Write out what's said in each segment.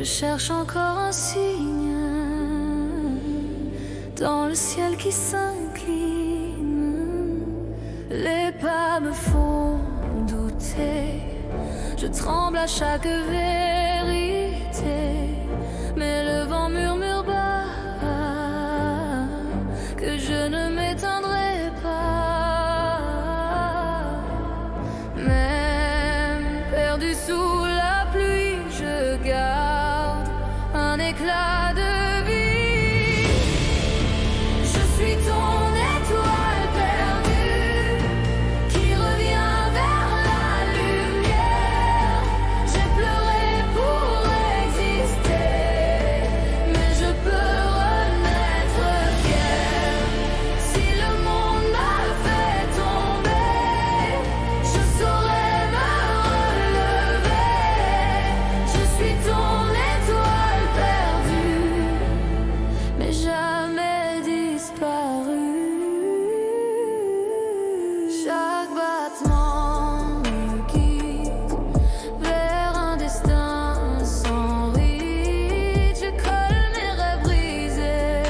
Je cherche encore un signe dans le ciel qui s'incline. Les pas me font douter, je tremble à chaque vérité, mais le vent murmure bas que je ne m'éteindrai pas. Même perdu sous la pluie, je garde un éclat de vie. Je suis ton étoile perdue qui revient vers la lumière. J'ai pleuré pour exister, mais je peux renaître fier. Si le monde m'a fait tomber, je saurai me relever. Je suis ton étoile perdue, mais jamais disparue. Chaque battement me guide vers un destin sans ride. Je colle mes rêves brisés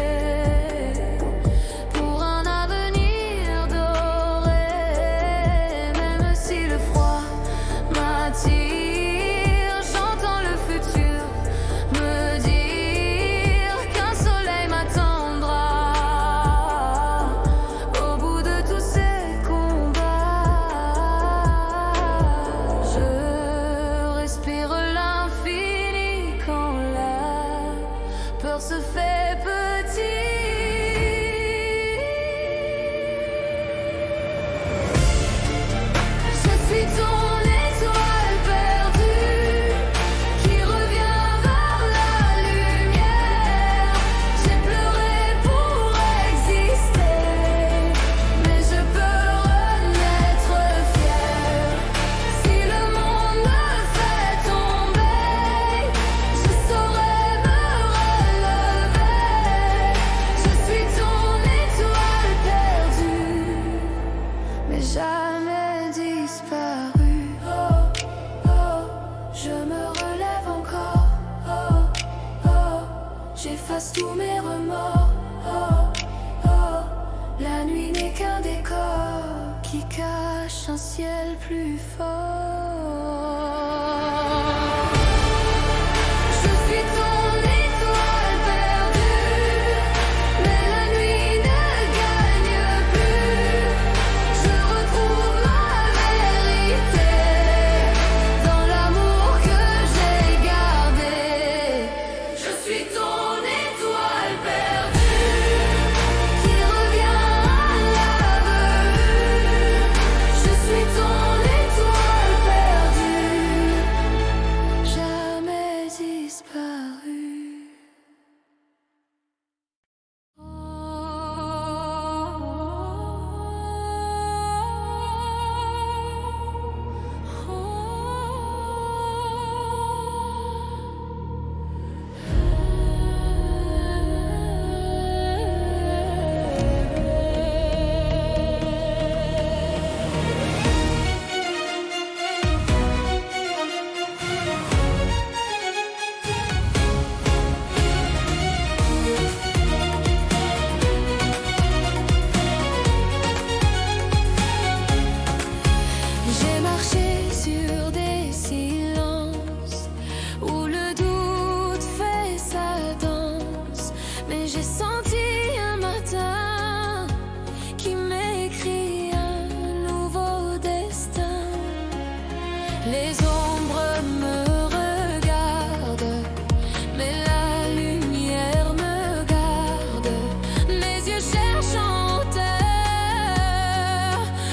pour un avenir doré. Même si le froid m'attire, j'entends le futur me dire qu'un soleil m'attendra au bout de tous ces combats. Je respire l'infini quand la peur se fait petite. Je suis ton étoile perdue qui revient vers la lumière. J'ai pleuré pour exister, mais je peux renaître fier. Si le monde me fait tomber, je saurai me relever. Je suis ton étoile perdue, mais jamais disparue. Oh, oh, je me relève encore. Oh, oh, j'efface tous mes remords. Oh, oh, la nuit n'est qu'un décor qui cache un ciel plus fort. Je suis ton étoile perdue, mais la nuit ne gagne plus. Je retrouve ma vérité dans l'amour que j'ai gardé. Je suis ton étoile perdue qui revient à l'aveugle. Je suis ton étoile perdue, jamais disparue. J'ai marché sur des silences où le doute fait sa danse, mais j'ai senti un matin qui m'écrit un nouveau destin. Les ombres me regardent, mais la lumière me garde. Mes yeux cherchent en terre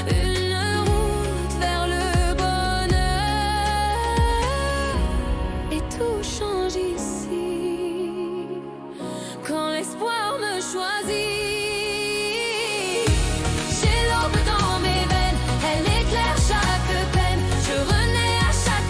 une route vers le bonheur. Et tout change ici quand l'espoir me choisit. J'ai l'aube dans mes veines, elle éclaire chaque peine. Je renais à chaque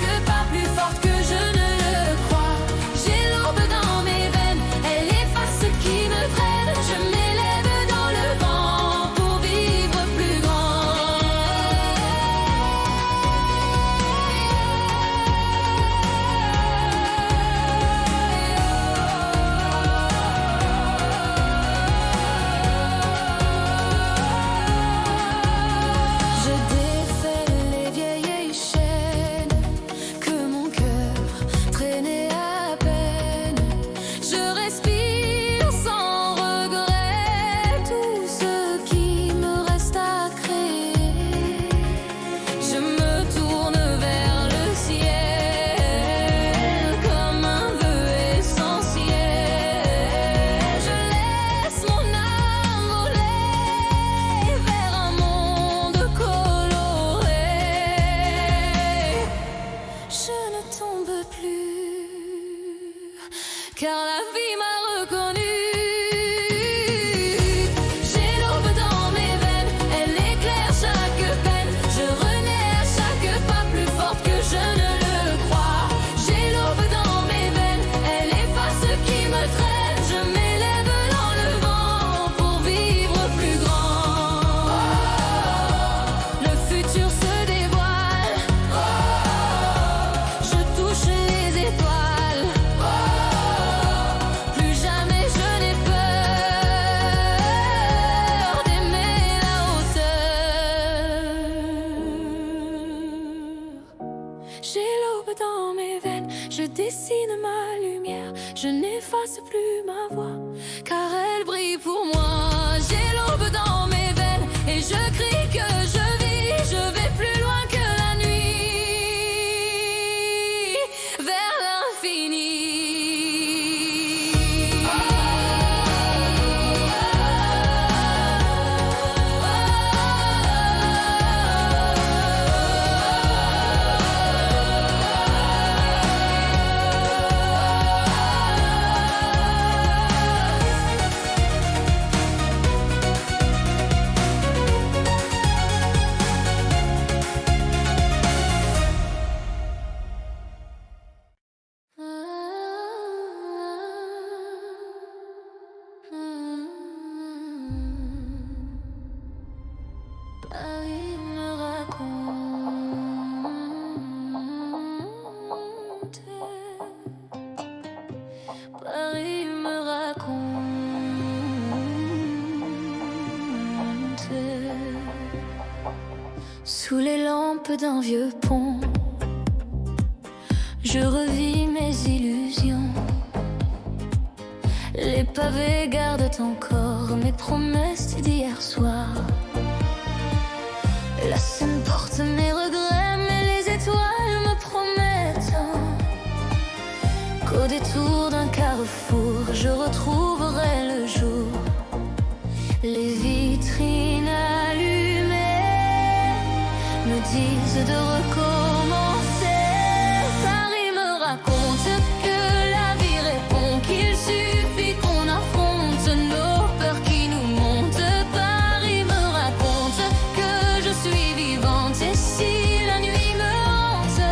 car la vie m'a reconnue. J'ai l'aube dans mes veines, elle éclaire chaque peine. Je renais à chaque pas plus forte que je ne le crois. J'ai l'aube dans mes veines, elle efface ce qui me traîne. Je m'élève dans le vent pour vivre plus grand. Le futur se dévoile. Je touche les étoiles. Plus jamais je n'ai peur d'aimer la hauteur. J'ai l'aube dans mes veines, je dessine ma lumière. Je n'efface plus ma voix, car elle brille pour moi. J'ai l'aube dans mes veines et je crie que je vis. Je vais plus loin que la nuit, vers l'infini. Paris me raconte. Paris me raconte. Sous les lampes d'un vieux pont, je revis mes illusions. Les pavés gardent encore mes promesses d'hier soir. La Seine porte mes regrets, mais les étoiles me promettent qu'au détour d'un carrefour, je retrouverai le jour. Les vitrines allumées me disent de recommencer. Paris me raconte que la vie répond, qu'il suffit qu'on affronte nos peurs qui nous montent. Paris me raconte que je suis vivante et si la nuit me hante,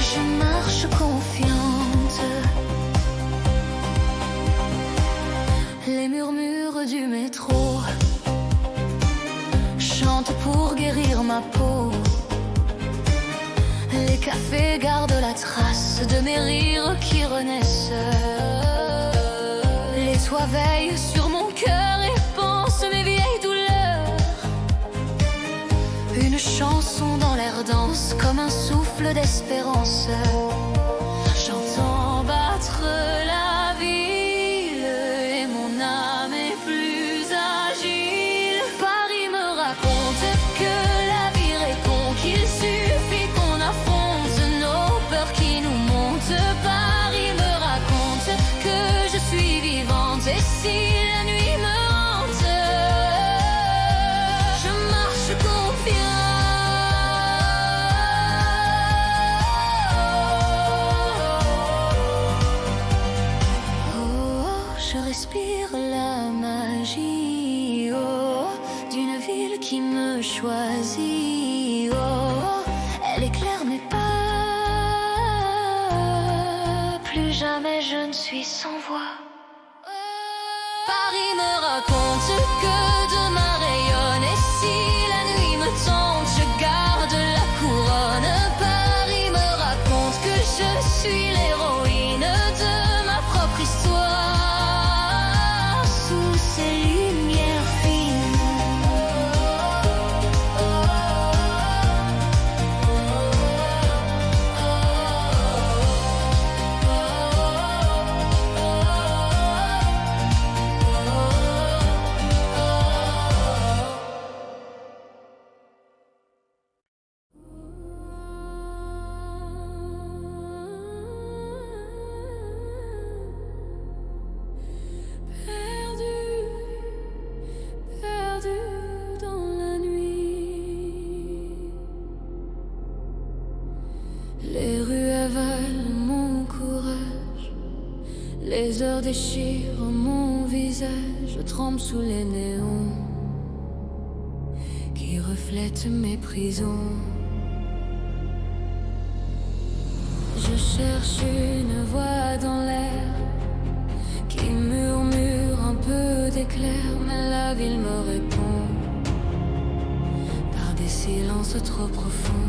je marche confiante. Les murmures du métro chantent pour guérir ma peau. Les cafés gardent la trace de mes rires qui renaissent. Les toits veillent sur mon cœur et pensent mes vieilles douleurs. Une chanson dans l'air danse comme un souffle d'espérance. J'entends battre la ville et mon âme est plus agile. Paris me raconte que la vie répond, qu'il suffit qu'on affronte nos peurs qui nous montent. Paris me raconte que je suis vivante et si la nuit me hante, je marche confiante. Oh, je respire la magie, oh, d'une ville qui me choisit. Oh, elle éclaire mes pas. Plus jamais je ne suis sans voix. Paris me raconte que demain rayonne et si la nuit me tente, je garde la couronne. Paris me raconte que je suis l'héroïne de ma propre histoire. Sous ces lumières fines, Les rues avalent mon courage. Les heures déchirent mon visage, je tremble sous les néons qui reflètent mes prisons. Je cherche une voix dans l'air qui murmure un peu d'éclair, mais la ville me répond par des silences trop profonds.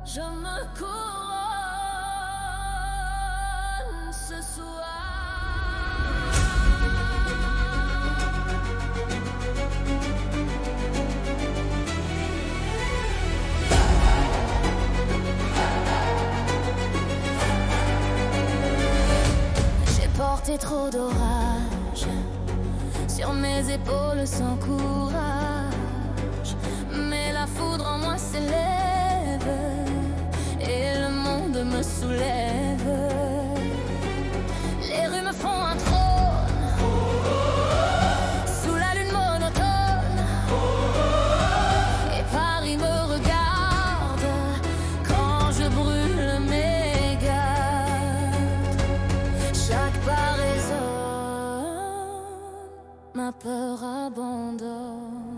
Je me couronne ce soir. J'ai porté trop d'orage sur mes épaules sans courage, mais la foudre en moi s'élève et le monde me soulève. Les rues me font un trône sous la lune monotone, et Paris me regarde quand je brûle mes gardes. Chaque pas résonne, ma peur abandonne.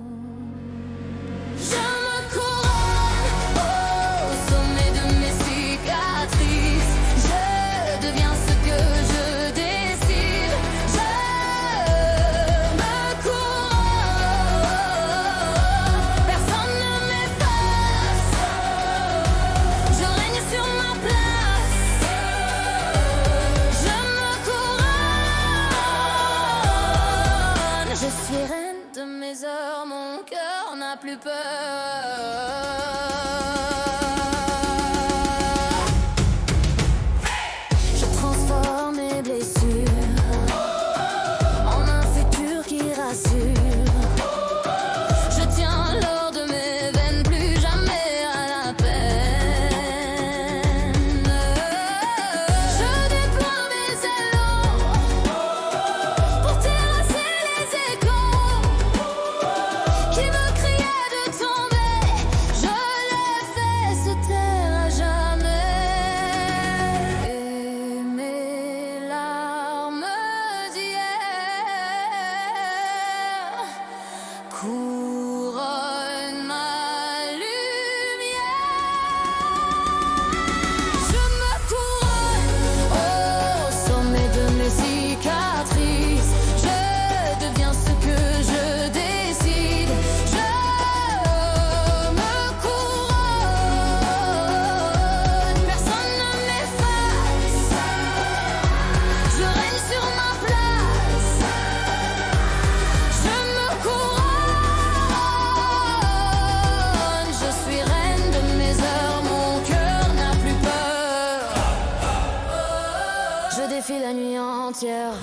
vis la nuit entière.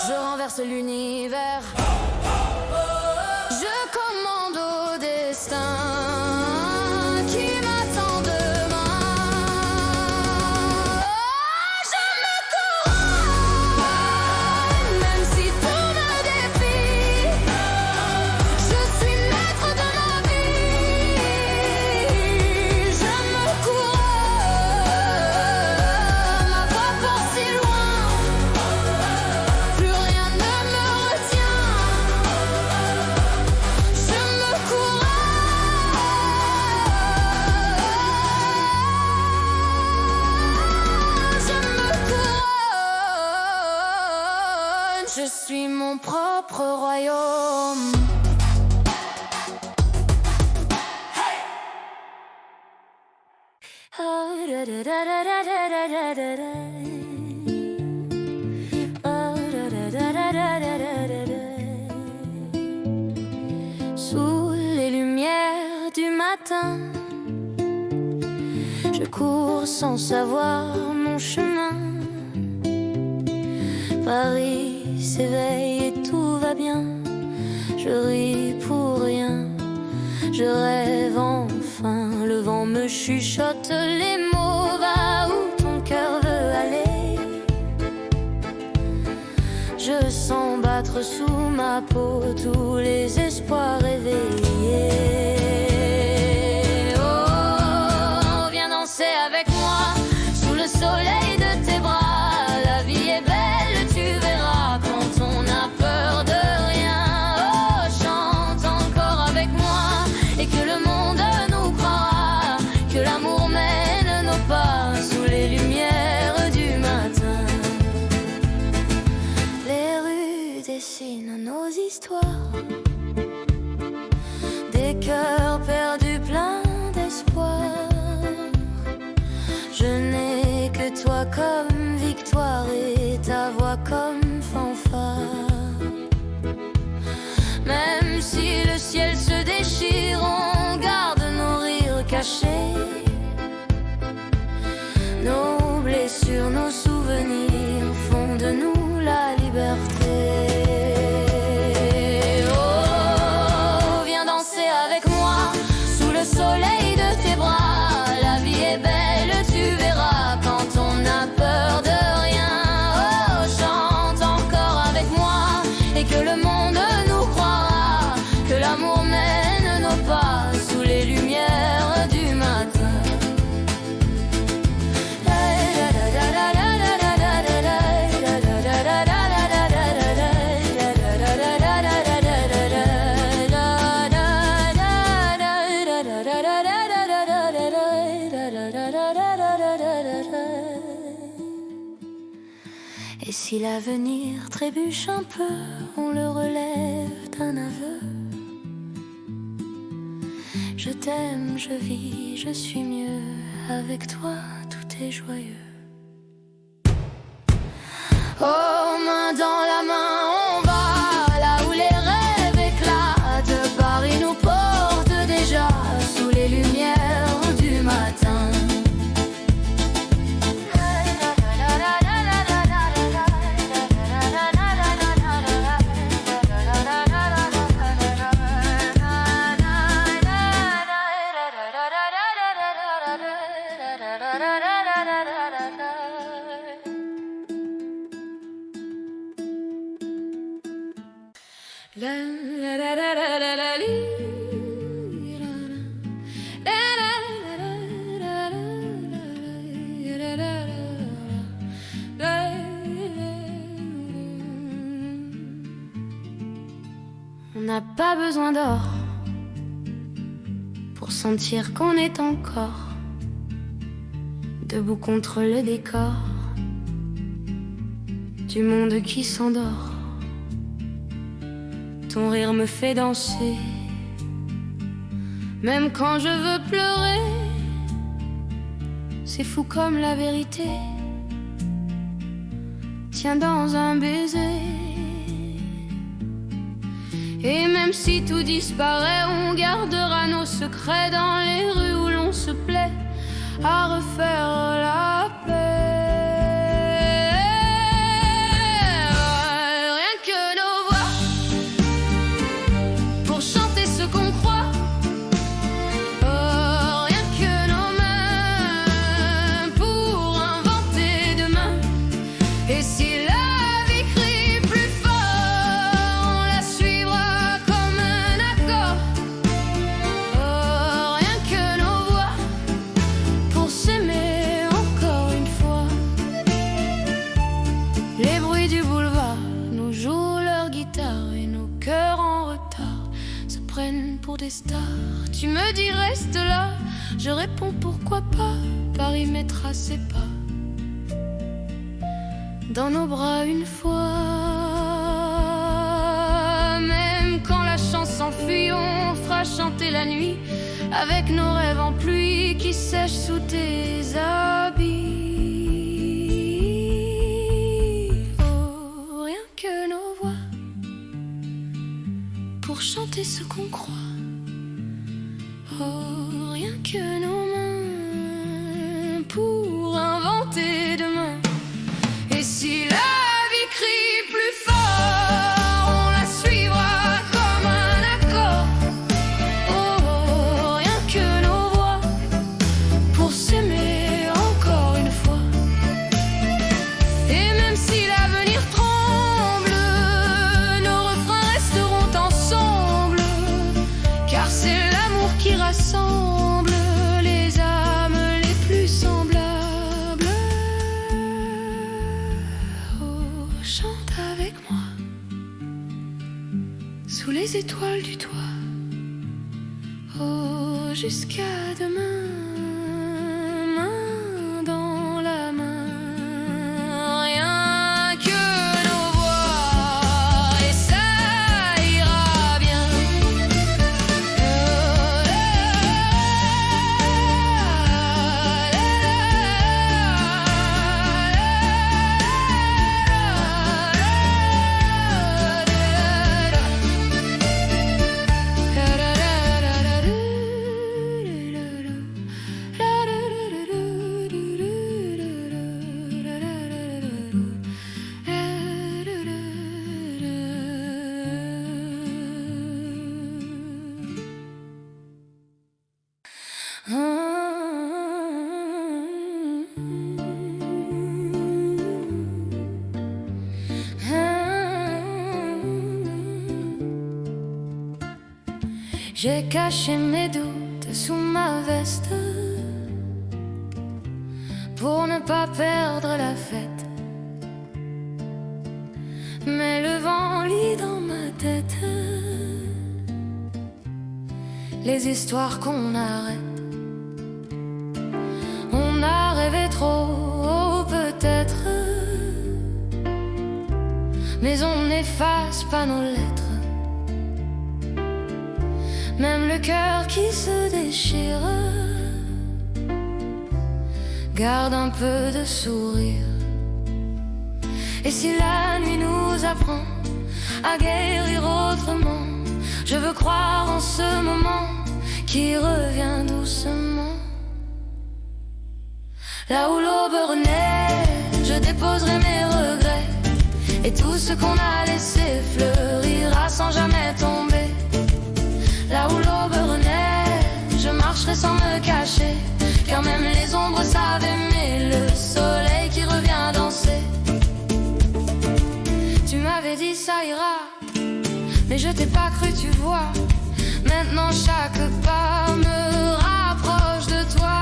Je renverse l'univers. Je commande au destin qui m'attend demain. Je me couronne, même si tout me défie. Je suis maître de ma vie. Je me couronne, ma voix porte si loin. Plus rien ne me retient. Je me couronne, je suis mon propre royaume. Sous les lumières du matin, je cours sans savoir mon chemin. Paris s'éveille et tout va bien. Je ris pour rien, je rêve enfin. Le vent me chuchote les mots. Va où ton cœur veut aller. Je sens battre sous ma peau tous les espoirs éveillés. Oh, viens danser avec moi sous le soleil de tes bras. La vie est belle, tu verras, quand on a peur de rien. Oh, chante encore avec moi et que le monde nous croira, que l'amour mène nos pas sous les lumières du matin. Les rues dessinent nos histoires, des cœurs perdus pleins d'espoir. Je n'ai que toi comme victoire et ta voix comme fanfare. Même si le ciel se déchire, on garde nos rires cachés, nos blessures, nos souvenirs font de nous la liberté. Oh, viens danser avec moi sous le soleil de tes bras. La vie est belle, tu verras, quand on a peur de rien. Oh, chante encore avec moi et que le monde nous croira, que l'amour mène nos pas sous les lumières du matin. Et si l'avenir trébuche un peu, on le relève d'un aveu. Je t'aime, je vis, je suis mieux. Avec toi, tout est joyeux. Oh, main dans la main, on va là où les rêves éclatent. Paris nous porte déjà sous les lumières du matin. On n'a pas besoin d'or pour sentir qu'on est encore debout contre le décor du monde qui s'endort. Ton rire me fait danser, même quand je veux pleurer. C'est fou comme la vérité tient dans un baiser. Et même si tout disparaît, on gardera nos secrets dans les rues où l'on se plaît à refaire la paix. stars. Tu me dis reste là, je réponds pourquoi pas. Paris mettra ses pas dans nos bras une fois. Même quand la chance s'enfuit, on fera chanter la nuit avec nos rêves en pluie qui sèchent sous tes habits. Oh, rien que nos voix pour chanter ce qu'on croit. Oh, rien que nos mains pour inventer demain. Et si la vie crie plus fort, on la suivra comme un accord. Oh, rien que nos voix pour s'aimer encore une fois. Et même si l'avenir tremble, nos refrains resteront ensemble, car c'est l'amour qui rassemble les âmes les plus semblables. Oh, chante avec moi sous les étoiles du toit. Oh, jusqu'à demain, main dans la main. Rien que nos voix et ça ira bien. J'ai caché mes doutes sous ma veste pour ne pas perdre la fête. Mais le vent lit dans ma tête les histoires qu'on arrête. On a rêvé trop, peut-être, mais on n'efface pas nos lettres. Même le cœur qui se déchire garde un peu de sourire. Et si la nuit nous apprend à guérir autrement, je veux croire en ce moment qui revient doucement. Là où l'aube renaît, je déposerai mes regrets, et tout ce qu'on a laissé fleurira sans jamais tomber. Là où l'aube renaît, je marcherai sans me cacher, car même les ombres savent aimer le soleil qui revient danser. Tu m'avais dit ça ira, mais je t'ai pas cru, tu vois. Maintenant chaque pas me rapproche de toi.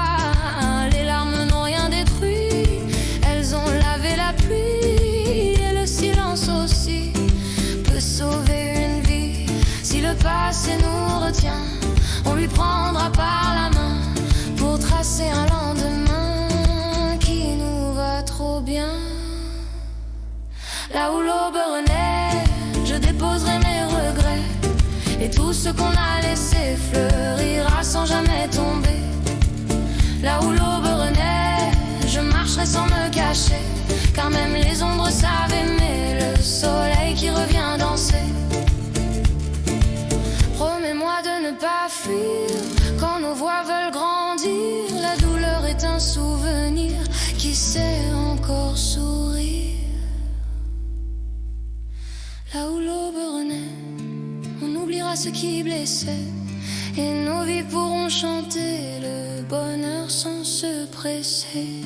Les larmes n'ont rien détruit, elles ont lavé la pluie. Et le silence aussi peut sauver une vie. Si le passé nous retient, on lui prendra par la main pour tracer un lendemain qui nous va trop bien. Là où l'aube renaît, je déposerai mes regrets, et tout ce qu'on a laissé fleurira sans jamais tomber. Là où l'aube renaît, je marcherai sans me cacher, car même les ombres savent aimer le soleil qui revient danser. Promets-moi de ne pas fuir quand nos voix veulent grandir. La douleur est un souvenir qui sait encore sourire. Là où l'aube renaît, on oubliera ce qui blessait, et nos vies pourront chanter le bonheur sans se presser.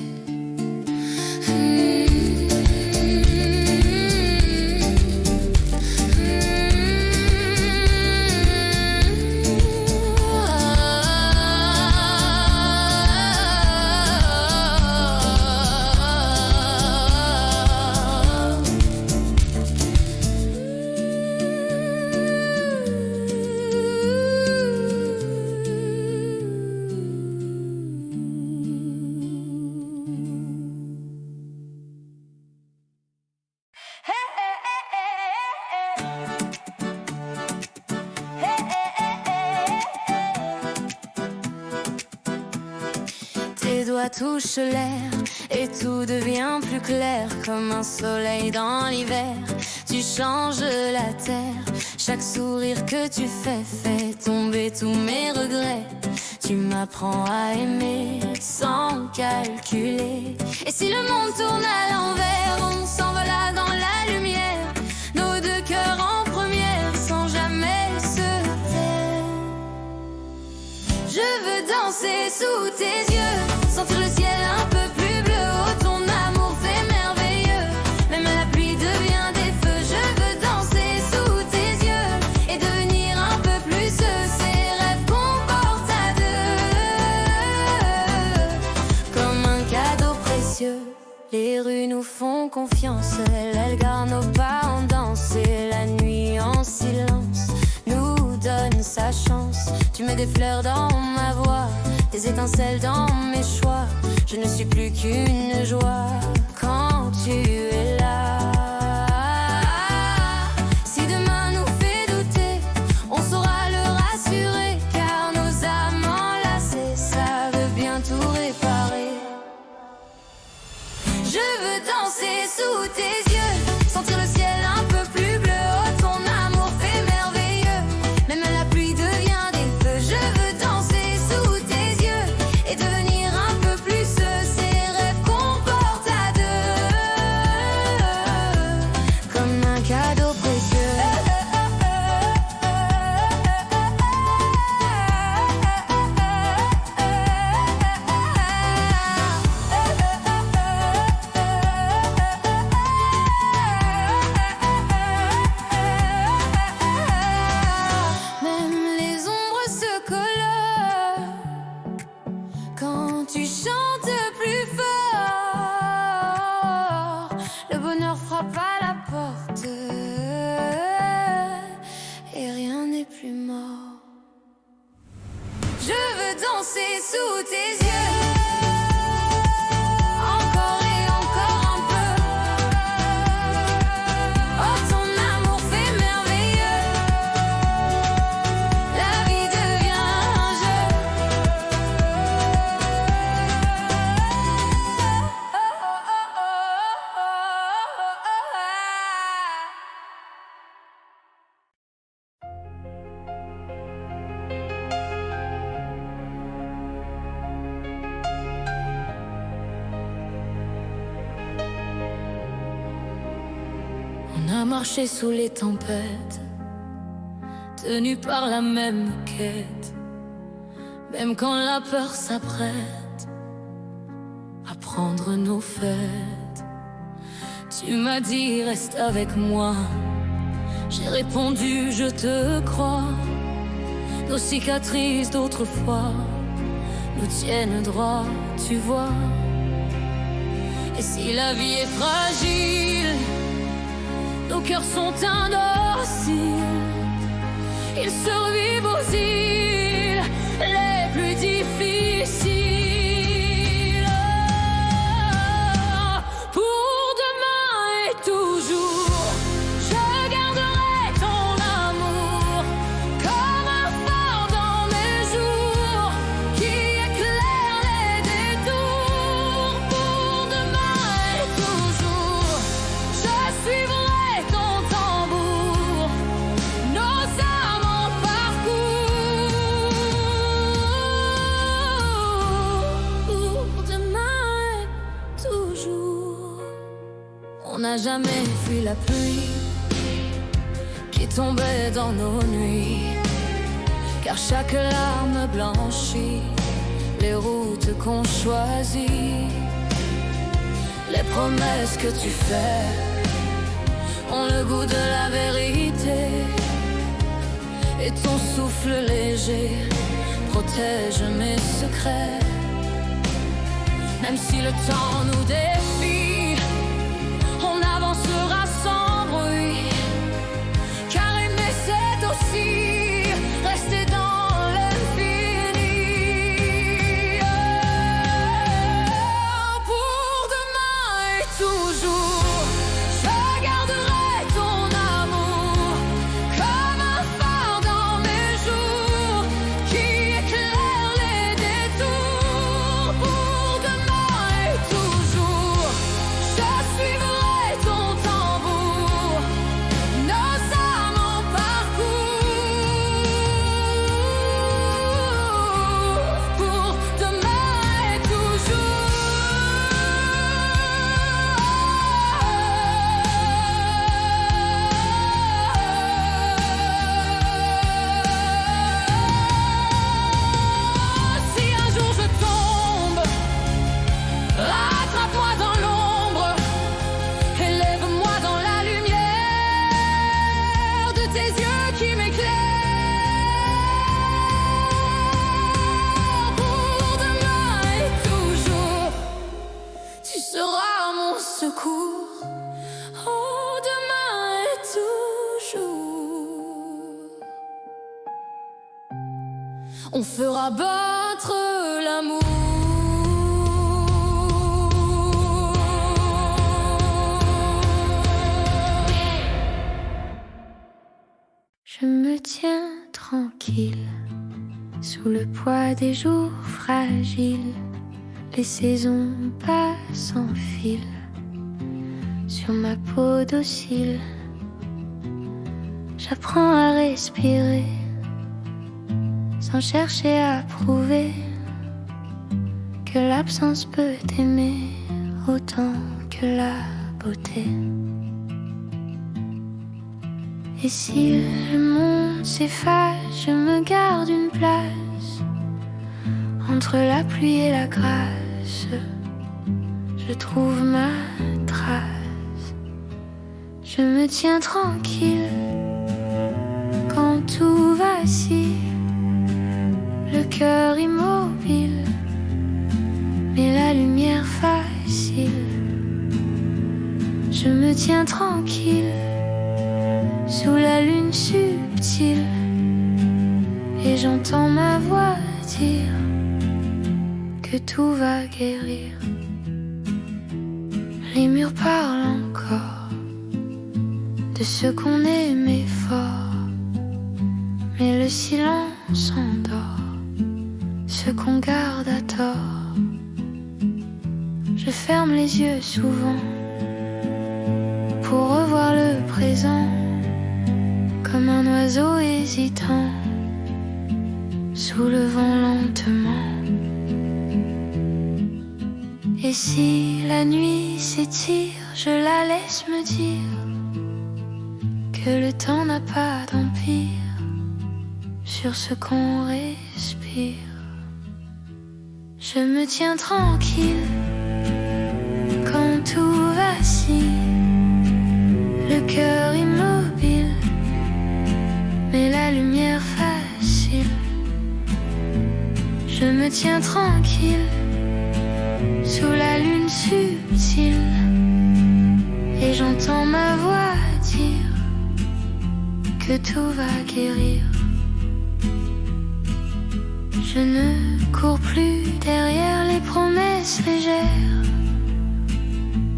doigts touchent l'air et tout devient plus clair comme un soleil dans l'hiver. Tu changes la terre, chaque sourire que tu fais fait tomber tous mes regrets. Tu m'apprends à aimer sans calculer. Et si le monde tourne à l'envers, on s'envola dans la lumière, nos deux cœurs en première sans jamais se taire. Je veux danser sous tes yeux, sentir le ciel un peu plus bleu. Oh, ton amour fait merveilleux, même la pluie devient des feux. Je veux danser sous tes yeux et devenir un peu plus ces rêves qu'on porte à deux, comme un cadeau précieux. Les rues nous font confiance, elles gardent nos pas en danse, et la nuit en silence nous donne sa chance. Tu mets des fleurs dans ma voix, des étincelles dans mes choix. Je ne suis plus qu'une joie quand tu es là. Si demain nous fait douter, on saura le rassurer, car nos âmes enlacées savent bien tout réparer. Je veux danser sous tes yeux, sentir le ciel un peu plus bleu. Oh, ton amour fait merveilleux, même la pluie devient des feux. Je veux danser sous tes yeux et devenir un peu plus ces rêves qu'on porte à deux, comme un cadeau précieux. Même les ombres se colorent quand tu chantes plus fort. Le bonheur frappe à la porte et rien n'est plus mort. Je veux danser sous tes yeux, encore et encore un peu. Oh, ton amour fait merveilleux, la vie devient un jeu. On a marché sous les tempêtes, tenus par la même quête, même quand la peur s'apprête à prendre nos fêtes. Tu m'as dit reste avec moi, j'ai répondu je te crois. Nos cicatrices d'autrefois nous tiennent droit, tu vois. Et si la vie est fragile, nos cœurs sont indociles, ils survivent aux îles les plus difficiles. Pour demain et toujours, je garderai ton amour comme un phare dans mes jours qui éclaire les détours. Pour demain et toujours, je suivrai ton tambour, nos âmes en parcours. Pour demain et toujours. On n'a jamais fui la pluie qui tombait dans nos nuits, car chaque larme blanchit les routes qu'on choisit. Les promesses que tu fais ont le goût de la vérité, et ton souffle léger protège mes secrets. Même si le temps nous défie, on avancera sans bruit, car aimer c'est aussi rester dans l'infini. Pour demain et toujours, je garderai ton amour comme un phare dans mes jours qui éclaire les détours. Pour demain On fera battre l'amour. Je me tiens tranquille, sous le poids des jours fragiles. Les saisons passent en fil sur ma peau docile. J'apprends à respirer sans chercher à prouver que l'absence peut aimer autant que la beauté. Et si le monde s'efface, je me garde une place entre la pluie et la grâce. Je trouve ma trace. Je me tiens tranquille quand tout vacille, le cœur immobile, mais la lumière facile. Je me tiens tranquille sous la lune subtile, et j'entends ma voix dire que tout va guérir. Les murs parlent encore de ce qu'on aimait fort, mais le silence endort ce qu'on garde à tort. Je ferme les yeux souvent pour revoir le présent, comme un oiseau hésitant sous le vent lentement. Et si la nuit s'étire, je la laisse me dire que le temps n'a pas d'empire sur ce qu'on respire. Je me tiens tranquille quand tout vacille, le cœur immobile, mais la lumière facile. Je me tiens tranquille sous la lune subtile, et j'entends ma voix dire que tout va guérir. Je ne cours plus derrière les promesses légères,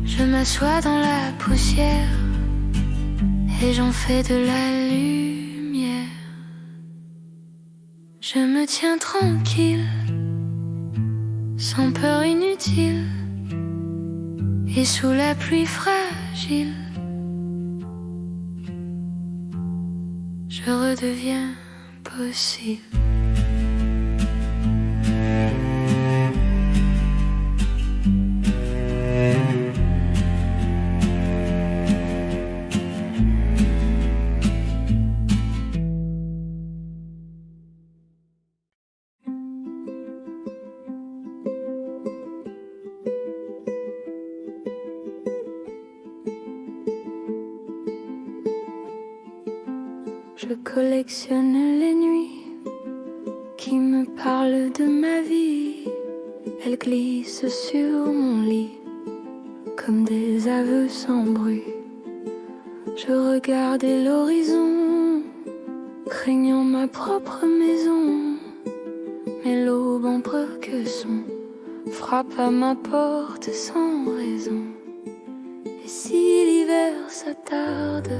je m'assois dans la poussière et j'en fais de la lumière. Je me tiens tranquille, sans peur inutile, et sous la pluie fragile, je redeviens possible. Je collectionne les nuits qui me parlent de ma vie. Elles glissent sur mon lit comme des aveux sans bruit. Je regardais l'horizon, craignant ma propre maison. Mais l'aube en son frappe à ma porte sans raison. Et si l'hiver s'attarde,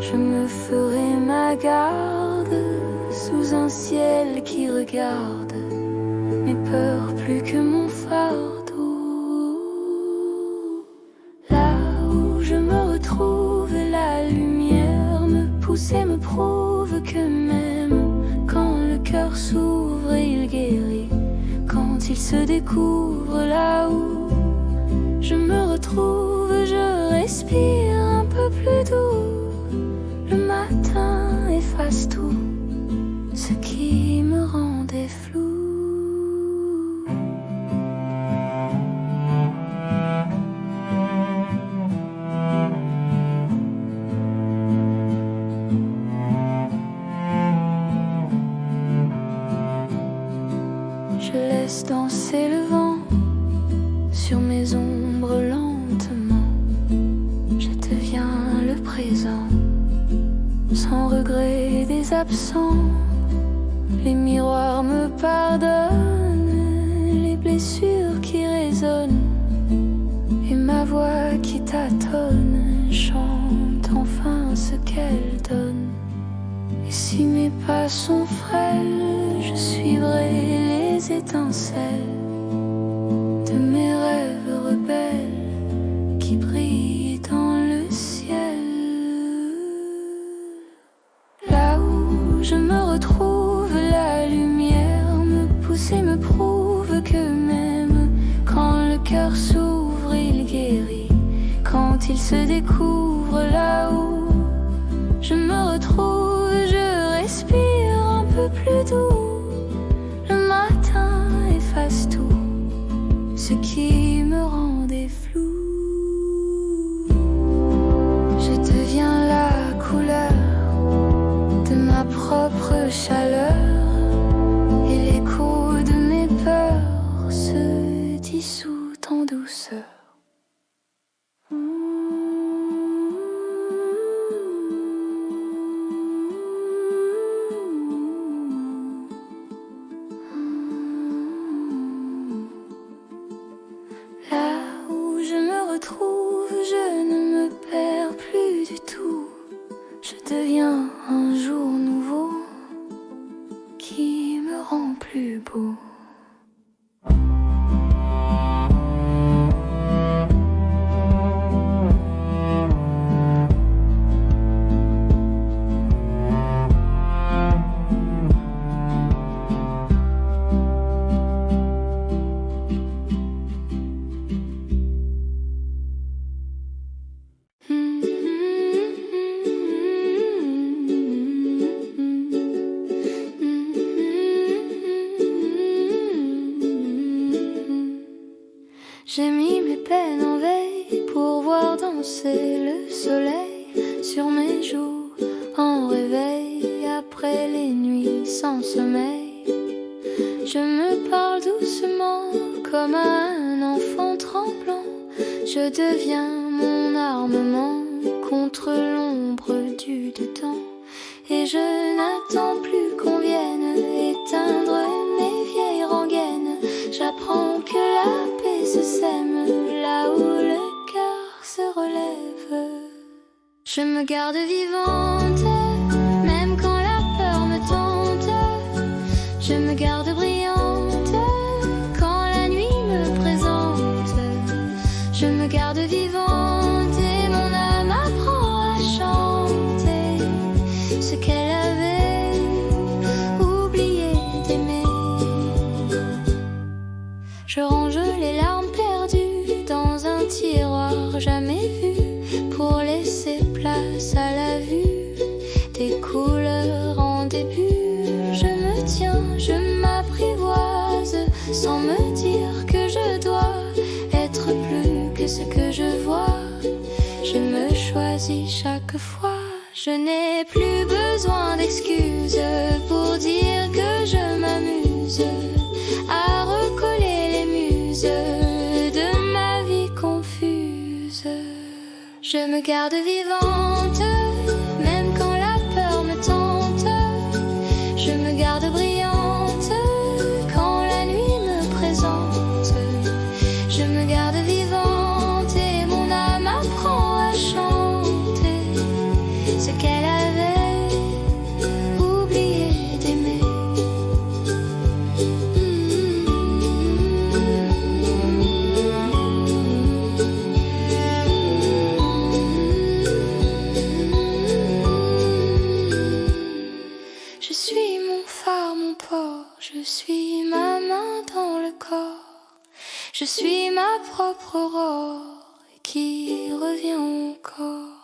je me ferai ma garde sous un ciel qui regarde mes peurs plus que mon fardeau. Là où je me retrouve, la lumière me pousse et me prouve que même quand le cœur s'ouvre et il guérit, quand il se découvre, là où je me retrouve, je respire un peu plus doux. Le matin efface tout ce qui me rendait flou. Je laisse danser le vent sur mes ombres lentement. Je deviens le présent, sans regret des absents. Les miroirs me pardonnent les blessures qui résonnent, et ma voix qui tâtonne chante enfin ce qu'elle donne. Et si mes pas sont frêles, je suivrai les étincelles de mes rêves rebelles qui brillent dans le ciel. Là où je me retrouve, la lumière me pousse et me prouve que même quand le cœur s'ouvre, il guérit. Quand il se découvre, là où je me retrouve, je respire un peu plus doux. Le matin efface tout ce qui me rendait flou. Je deviens la couleur de ma propre chaleur, et l'écho de mes peurs se dissout en douceur. Je ne me perds plus du tout. Je deviens un jour nouveau qui me rend plus beau. J'ai mis mes peines en veille pour voir danser le soleil sur mes joues en réveil après les nuits sans sommeil. Je me parle doucement comme à un enfant tremblant. Je deviens mon armement contre l'ombre du dedans. Et je n'attends plus qu'on vienne éteindre mes vieilles rengaines. J'apprends que la paix se sème là où le cœur se relève. Je me garde vivante, même quand la peur me tente. Je me garde brillante quand la nuit me présente. Je me garde vivante et mon âme apprend à chanter ce qu'elle avait oublié d'aimer. Je range les larmes perdues dans un tiroir jamais vu pour laisser place à la vue des couleurs en début. Je me tiens, je m'apprivoise sans me dire que je dois être plus que ce que je vois. Je me choisis chaque fois. Je n'ai plus besoin d'excuses pour dire que je m'amuse à recoller les muses de ma vie confuse. Je me garde vivante, même quand la peur me tente. Je me garde brillante quand la nuit me présente. Je me garde vivante et mon âme apprend à chanter ce qu'elle avait oublié d'aimer. Je suis mon phare, mon port, je suis ma main dans le corps. Je suis ma propre aurore qui revient encore.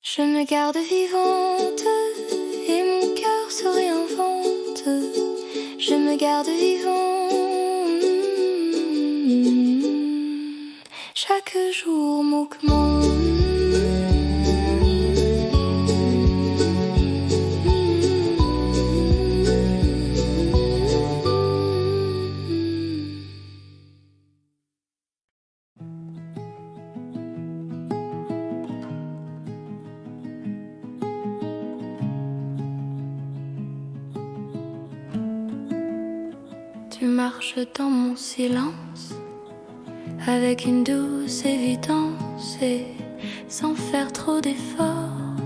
Je me garde vivante et mon cœur se réinvente. Je me garde vivante. Chaque jour m'augmente. marches dans mon silence, avec une douce évidence et sans faire trop d'efforts,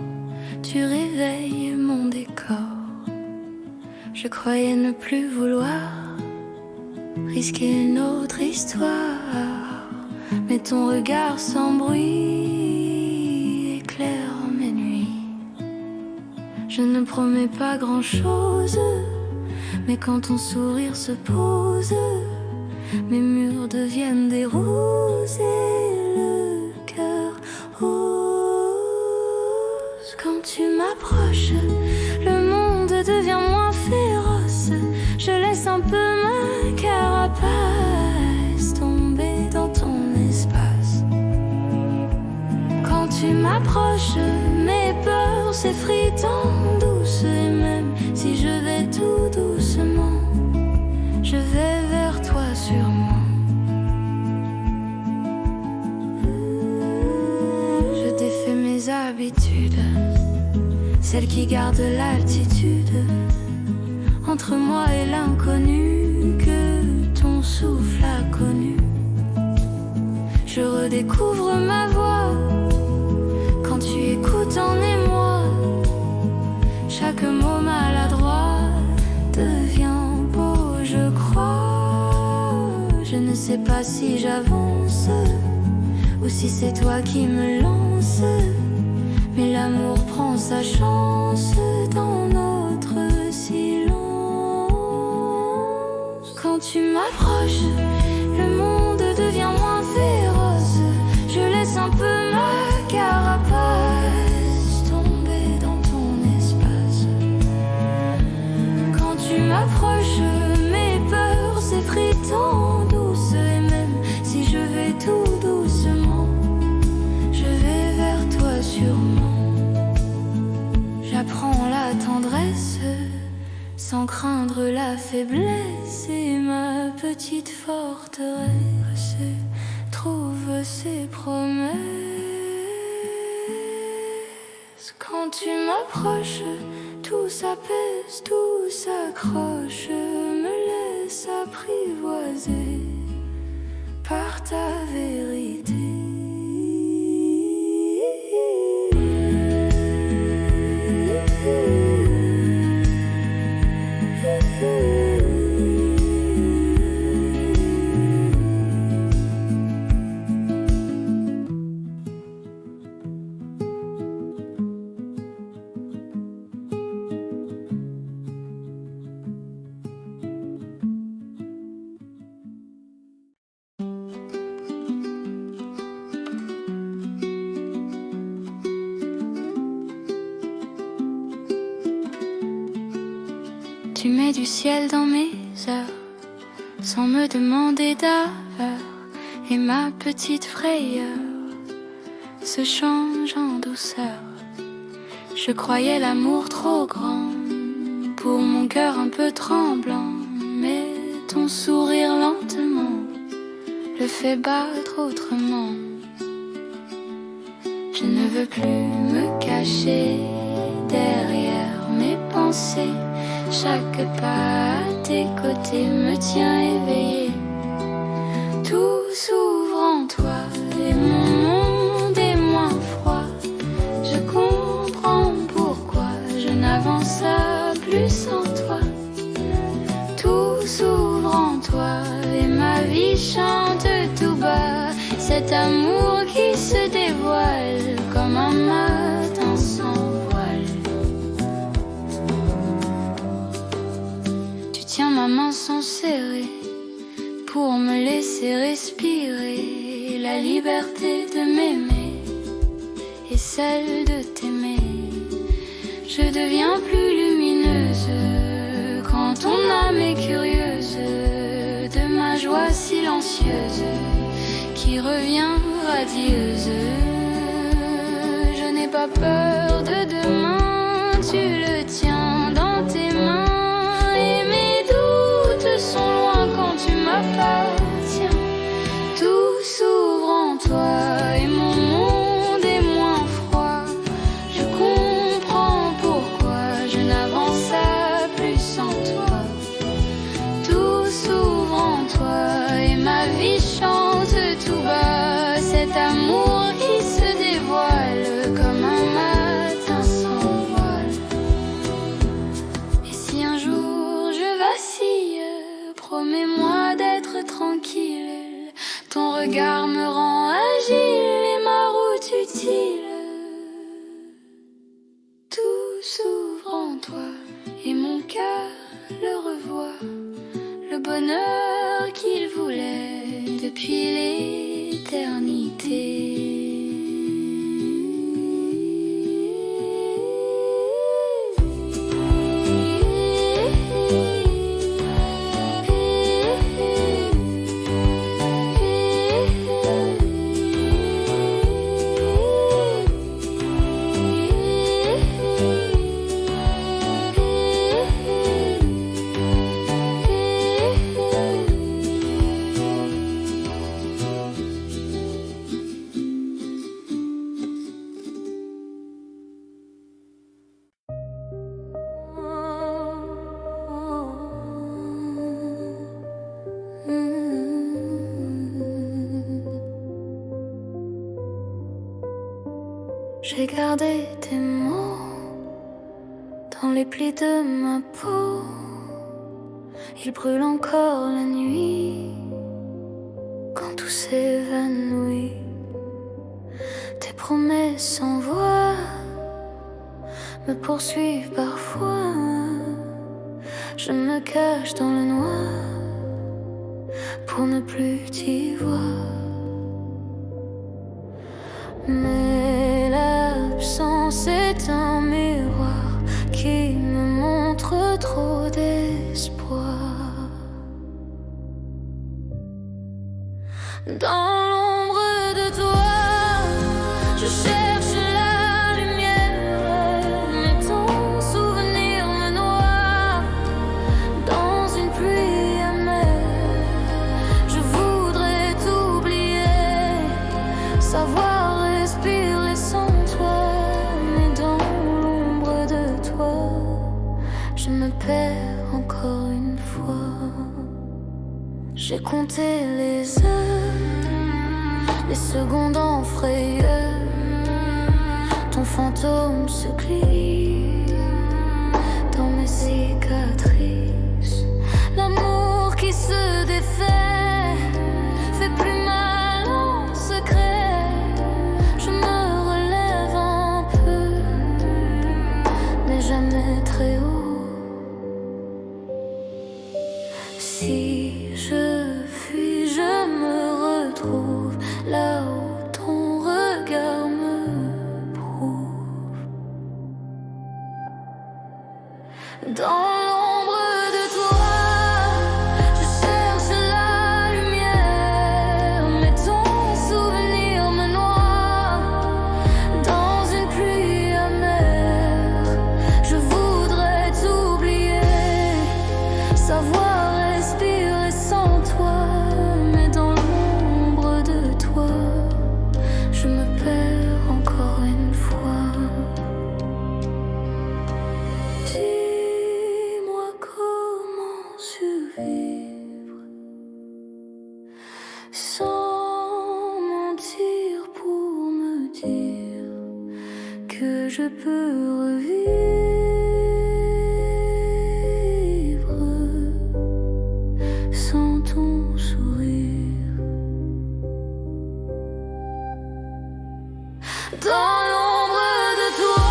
tu réveilles mon décor. Je croyais ne plus vouloir risquer une autre histoire, mais ton regard sans bruit éclaire mes nuits. Je ne promets pas grand-chose, mais quand ton sourire se pose, mes murs deviennent des roses et le cœur rose. Quand tu m'approches, le monde devient moins féroce. Je laisse un peu ma carapace tomber dans ton espace. Quand tu m'approches, mes peurs s'effritent en douce. Et même si je vais tout doucement, je vais vers toi sûrement. Je défais mes habitudes, celles qui gardent l'altitude, entre moi et l'inconnu que ton souffle a connu. Je redécouvre ma voix quand tu écoutes en émoi. Chaque mot maladroit devient beau, je crois. Je ne sais pas si j'avance ou si c'est toi qui me lance, mais l'amour prend sa chance dans notre silence. Quand tu m'approches, le monde devient moins féroce. Je laisse un peu ma carapace tomber dans ton espace. Quand tu m'approches, mes peurs s'effritent en douce. Et même si je vais tout doucement, je vais vers toi sûrement. J'apprends la tendresse sans craindre la faiblesse, et ma petite forteresse trouve ses promesses. Quand tu m'approches, tout s'apaise, tout s'accroche, me laisse apprivoiser par ta vérité. Tu mets du ciel dans mes heures, sans me demander d'heure, et ma petite frayeur se change en douceur. Je croyais l'amour trop grand pour mon cœur un peu tremblant, mais ton sourire lentement le fait battre autrement. Je ne veux plus me cacher derrière mes pensées. Chaque pas à tes côtés me tient éveillé. Tout s'ouvre en toi et mon monde est moins froid. Je comprends pourquoi je n'avance plus sans toi. Tout s'ouvre en toi et ma vie chante tout bas. Cet amour qui se dévoile comme un matin sans voile. Tiens ma main sans serrer pour me laisser respirer la liberté de m'aimer et celle de t'aimer. Je deviens plus lumineuse quand ton âme est curieuse de ma joie silencieuse qui revient radieuse. Je n'ai pas peur de demain, tu le tiens dans tes mains. Sont loin quand tu m'appartiens. Tout s'ouvre en toi et mon monde est moins froid. Je comprends pourquoi je n'avance plus sans toi. Tout s'ouvre tranquille. Ton regard me rend agile et ma route utile. Tout s'ouvre en toi et mon cœur le revoit. Le bonheur qu'il voulait depuis l'éternité. J'ai gardé tes mots dans les plis de ma peau. Ils brûlent encore la nuit quand tout s'évanouit. Tes promesses sans voix me poursuivent parfois. Je me cache dans le noir pour ne plus t'y voir. Mais l'absence est un miroir qui me montre trop d'espoir. Dans l'ombre de toi, je cherche la lumière, mais ton souvenir me noie dans une pluie amère. Je voudrais t'oublier, savoir respirer sans toi, mais dans l'ombre de toi, je me perds encore une fois. J'ai compté les heures, les secondes en frayeur. Ton fantôme se glisse dans mes cicatrices. L'amour qui se défait fait plus mal en secret. Je me relève un peu, mais jamais très haut. Si je fuis, je me retrouve là où ton regard me prouve. Dans l'ombre de toi, je cherche la lumière, mais ton souvenir me noie dans une pluie amère. Je voudrais t'oublier, savoir respirer sans toi, mais dans l'ombre de toi, je me perds encore une fois. Dis-moi comment survivre sans mentir pour me dire que je peux revivre sans ton sourire. Dans l'ombre de toi,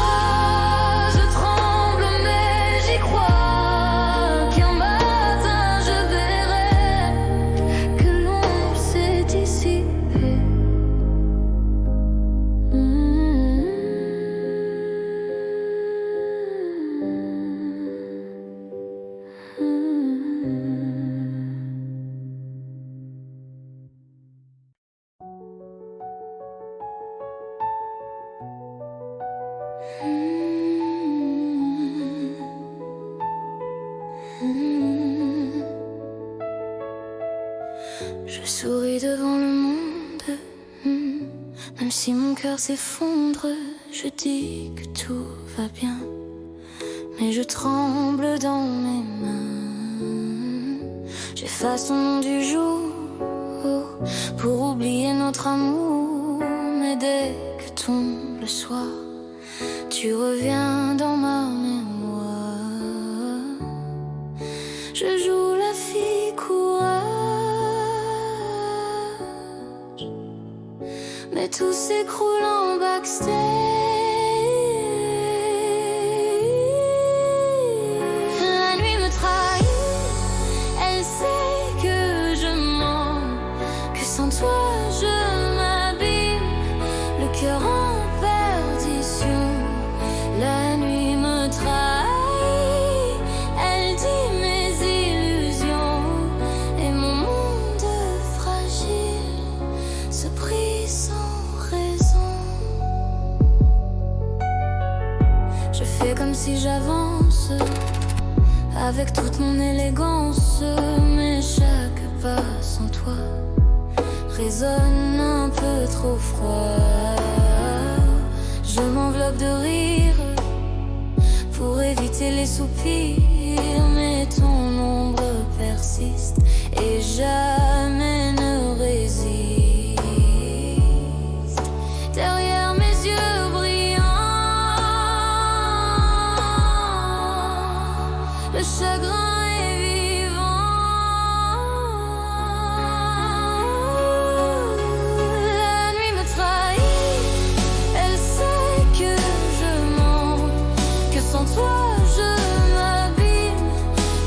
je tremble mais j'y crois qu'un matin je verrai que l'ombre s'est dissipée. Je souris devant le monde, même si mon cœur s'effondre. Je dis que tout va bien, mais je tremble dans mes mains. J'efface ton nom du jour pour oublier notre amour, mais dès que tombe le soir, tu reviens dans ma mémoire. Je joue la fille courage tout s'écroule en backstage. La nuit me trahit, elle sait que je mens, que sans toi je m'abîme, le cœur en perdition. La nuit me trahit, elle dit mes illusions, et mon monde fragile se brise sans raison. Je fais comme si j'avance, avec toute mon élégance, mais chaque pas sans toi résonne un peu trop froid. Je m'enveloppe de rire pour éviter les soupirs, mais ton ombre persiste et jamais ne résiste. Derrière mes yeux brillants, le chagrin est vivant. La nuit me trahit, elle sait que je mens, que sans toi je m'abîme,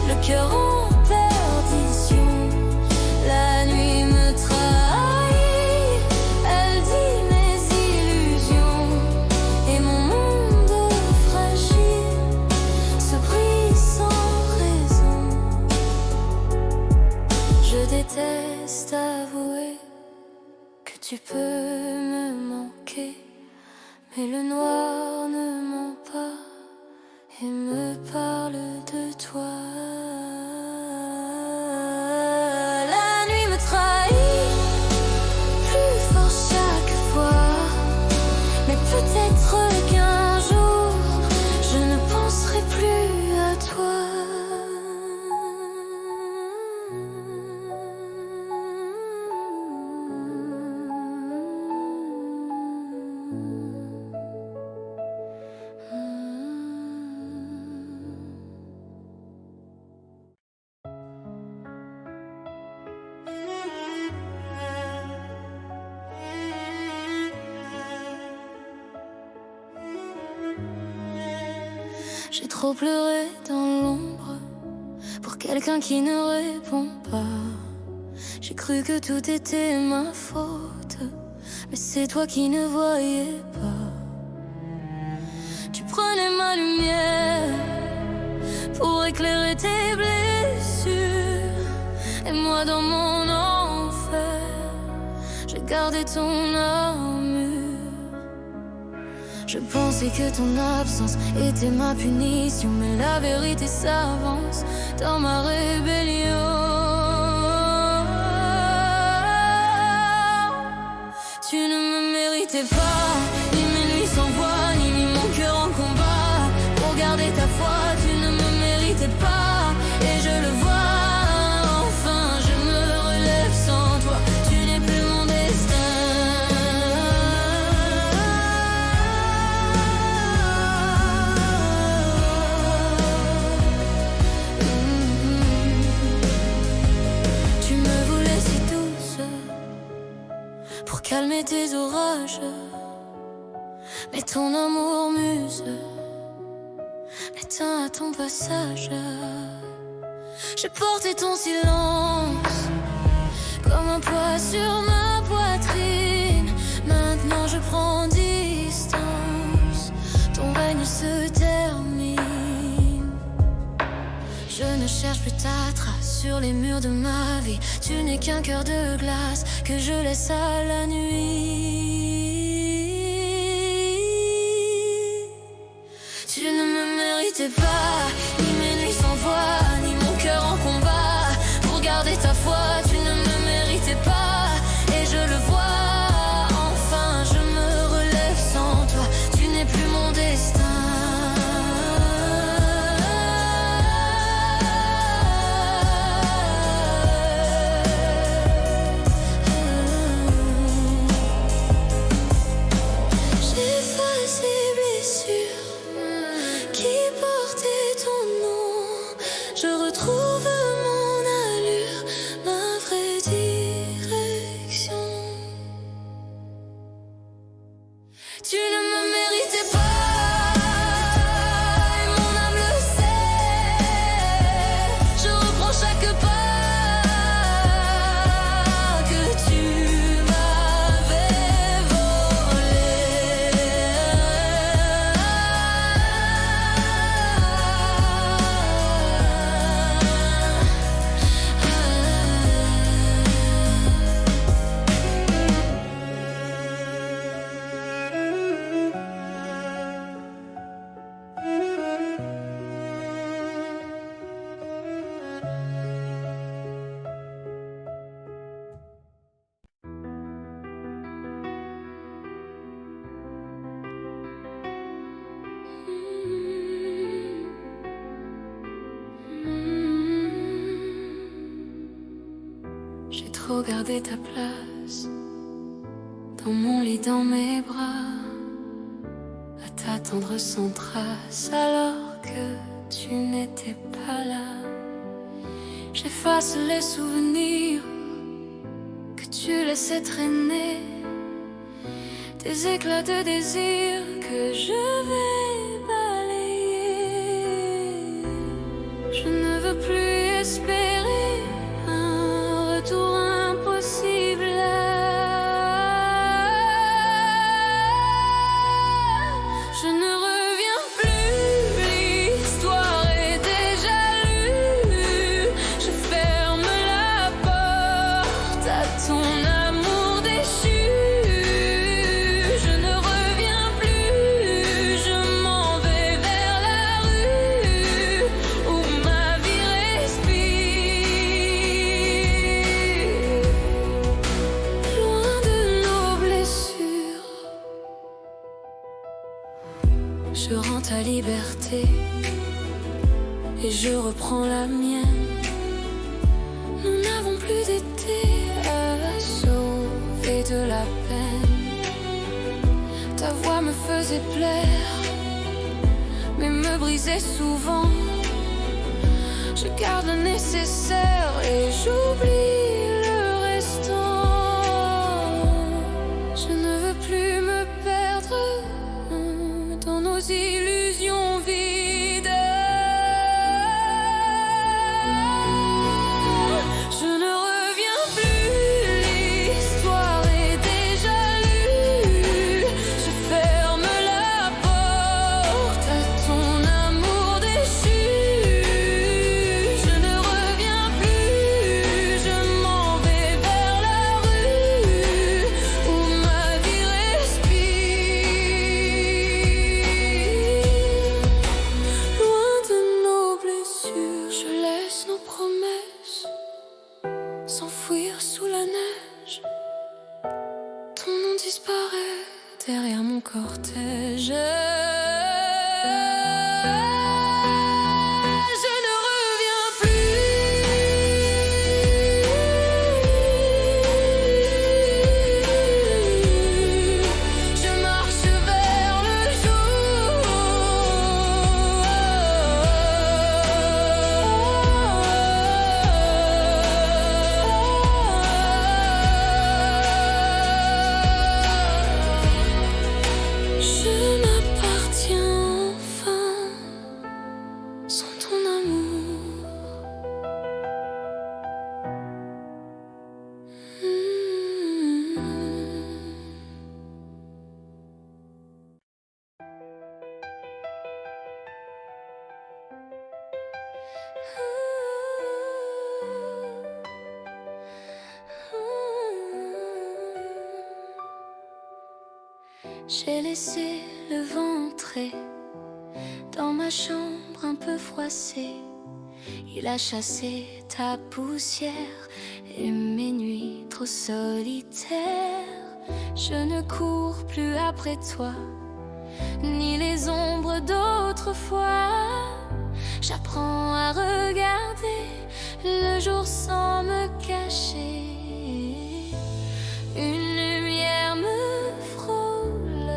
le cœur en perdition. La nuit me trahit, elle dit mes illusions, et mon monde fragile se brise sans raison. Je déteste avouer que tu peux me manquer, mais le noir ne ment pas et me parle de toi. La nuit me trahit, plus fort chaque fois, mais peut-être qu'un jour je ne penserai plus à toi. J'ai trop pleuré dans l'ombre pour quelqu'un qui ne répond pas. J'ai cru que tout était ma faute, mais c'est toi qui ne voyais pas. Tu prenais ma lumière pour éclairer tes blessures, et moi dans mon enfer, j'ai gardé ton armure. Je pensais que ton absence était ma punition, mais la vérité s'avance dans ma rébellion. Tu ne me méritais pas, ni mes nuits sans voix, ni mon cœur en combat. Pour garder ta foi, tu ne me méritais pas, et je le vois. Enfin, je me relève sans toi, tu n'es plus mon destin. Tu me voulais si douce pour calmer tes orages, mais ton amour m'use, m'éteint à ton passage. J'ai porté ton silence comme un poids sur ma poitrine. Maintenant je prends distance, ton règne se termine. Je ne cherche plus ta trace sur les murs de ma vie. Tu n'es qu'un cœur de glace que je laisse à la nuit. Tu ne me méritais pas, ni mes nuits sans voix, ni mon cœur en combat. Pour garder ta foi, tu ne me méritais pas, et je le vois. Enfin, je me relève sans toi, tu n'es plus mon destin. J'efface les blessures qui portaient ton J'ai trop gardé ta place dans mon lit, dans mes bras, à t'attendre sans trace alors que tu n'étais pas là. J'efface les souvenirs que tu laissais traîner, des éclats de désir que je vais balayer. Je ne veux plus espérer un retour impossible. Je ne reviens plus, l'histoire est déjà lue. Je ferme la porte à ton amour déchu. Je ne reviens plus, je m'en vais vers la rue où ma vie respire. Loin de nos blessures, je rends ta liberté et je reprends la mienne. Nous n'avons plus d'été à sauver de la peine. Ta voix me faisait plaire, mais me brisait souvent. Je garde le nécessaire et j'oublie le restant. Je ne veux plus me perdre dans nos illusions vides. Je ne reviens plus, l'histoire est déjà lue. Je ferme la porte à ton amour déchu. Je ne reviens plus, je m'en vais vers la rue où ma vie respire. Loin de nos blessures, je laisse nos promesses s'enfouir sous la neige. Ton nom disparaît derrière mon cortège. Je ne reviens plus. Je marche vers le jour. Je m'appartiens enfin sans ton amour. J'ai laissé le vent entrer dans ma chambre un peu froissée. Il a chassé ta poussière et mes nuits trop solitaires. Je ne cours plus après toi, ni les ombres d'autrefois. J'apprends à regarder le jour sans me cacher. Une lumière me frôle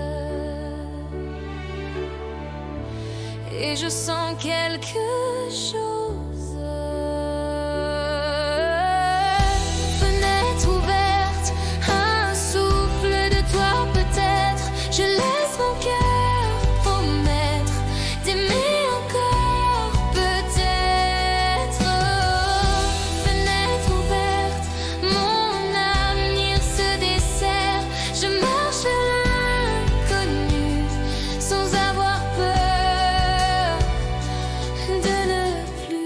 et je sens quelque chose. Fenêtre ouverte, un souffle de toi peut-être. Je laisse mon cœur promettre d'aimer encore peut-être. Fenêtre ouverte, mon avenir se dessert. Je marche vers l'inconnu sans avoir peur de ne plus.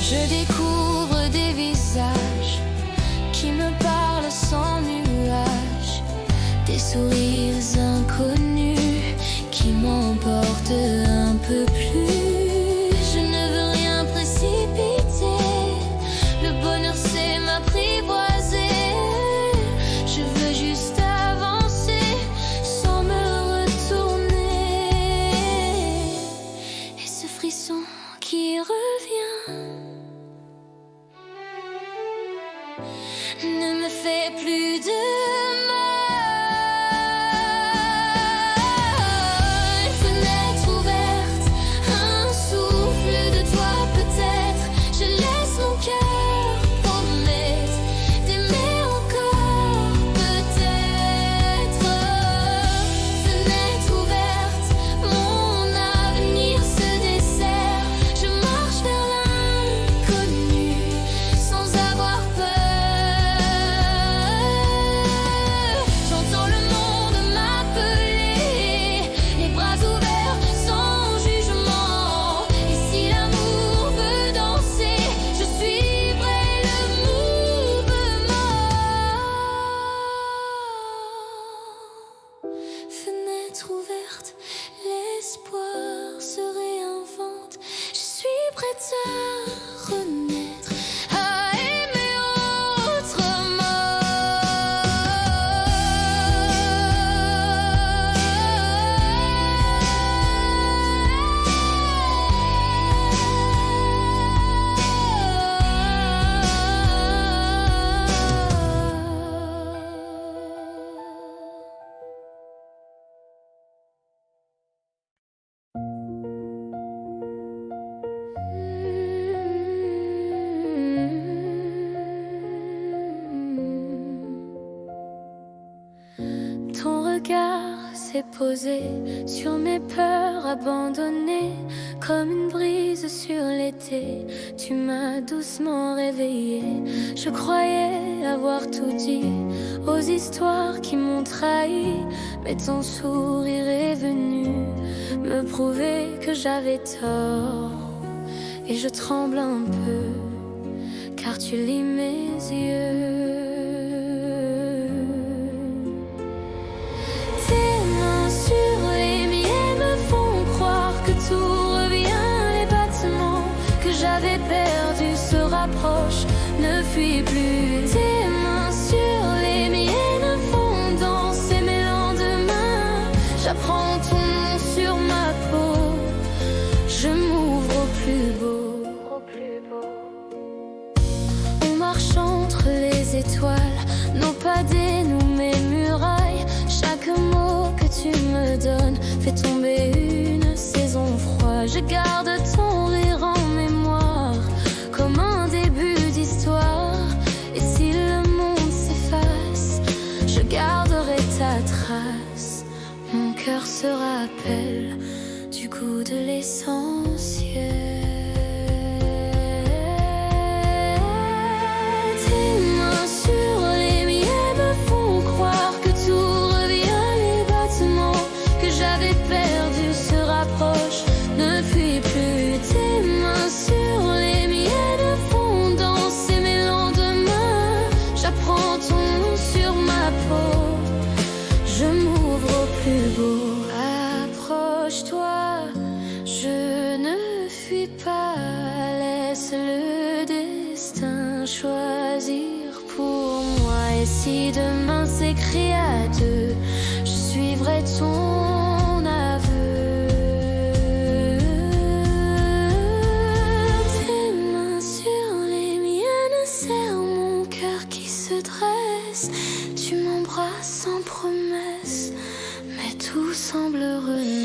Je découvre des visages qui me parlent sans nuages, des sourires inconnus qui m'emportent un peu plus. Je ne veux rien précipiter, le bonheur c'est m'apprivoiser. Je veux juste avancer sans me retourner. Et ce frisson qui revient ne me fait plus de mal. Fenêtre ouverte, un souffle de toi peut-être. Je laisse mon cœur promettre d'aimer encore peut-être. Fenêtre ouverte, mon avenir se dessert. Je marche vers l'inconnu sans avoir peur. J'entends le monde m'appeler, les bras ouverts sans jugement. Et si l'amour veut danser, je suivrai le mouvement. Fenêtre ouverte, l'espoir se réinvente. Je suis prête à renaître, à aimer Ton regard s'est posé sur mes peurs abandonnées, comme une brise sur l'été. Tu m'as doucement réveillée. Je croyais avoir tout dit aux histoires qui m'ont trahi, mais ton sourire est venu me prouver que j'avais tort. Et je tremble un peu, car tu lis mes yeux. Tes mains sur les miennes me font croire que tout revient. Les battements que j'avais perdus se rapprochent, ne fuis plus. Tes mains sur les miennes font danser mes lendemains. J'apprends ton nom sur ma peau, je m'ouvre au plus beau. On marche entre les étoiles, nos pas dénouent mes murailles. Chaque mot que tu me donnes fait tomber une saison froide. Je garde ton rire en mémoire, comme un début d'histoire. Et si le monde s'efface, je garderai ta trace. Mon cœur se rappelle du goût de l'essentiel. Tes mains sur les miennes me font croire que tout revient. Les battements que j'avais perdus se rapprochent, ne fuis plus. Tes mains sur les miennes font danser mes lendemains. J'apprends ton nom sur ma peau, je m'ouvre au plus beau. Approche-toi, je ne fuis pas. Laisse le destin choisir pour moi. Et si demain s'écrit à deux, je suivrai ton aveu. Tes mains sur les miennes serrent mon cœur qui se dresse. Tu m'embrasses sans promesse, mais tout semble renaître.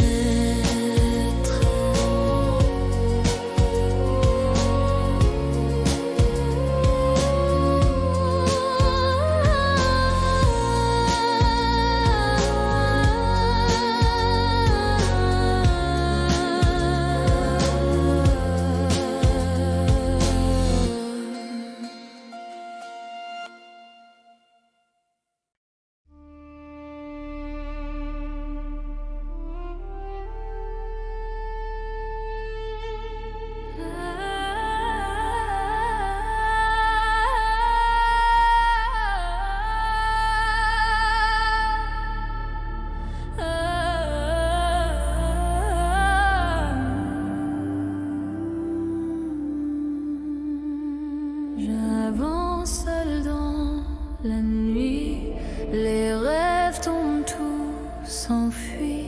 J'avance seul dans la nuit, les rêves tombent, tout s'enfuit.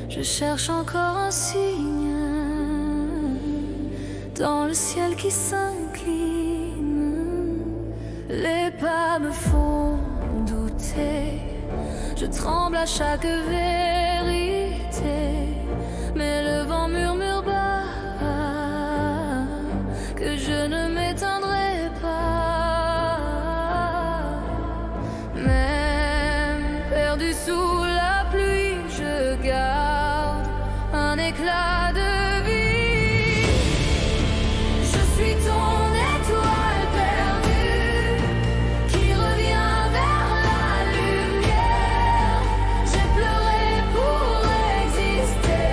Je cherche encore un signe dans le ciel qui s'incline. Les pas là me font douter. Je tremble à chaque vérité, mais le vent murmure bas que je ne m'éteindrai pas. Même perdu sous la pluie, je garde un éclat de vie. Je suis ton étoile perdue qui revient vers la lumière. J'ai pleuré pour exister,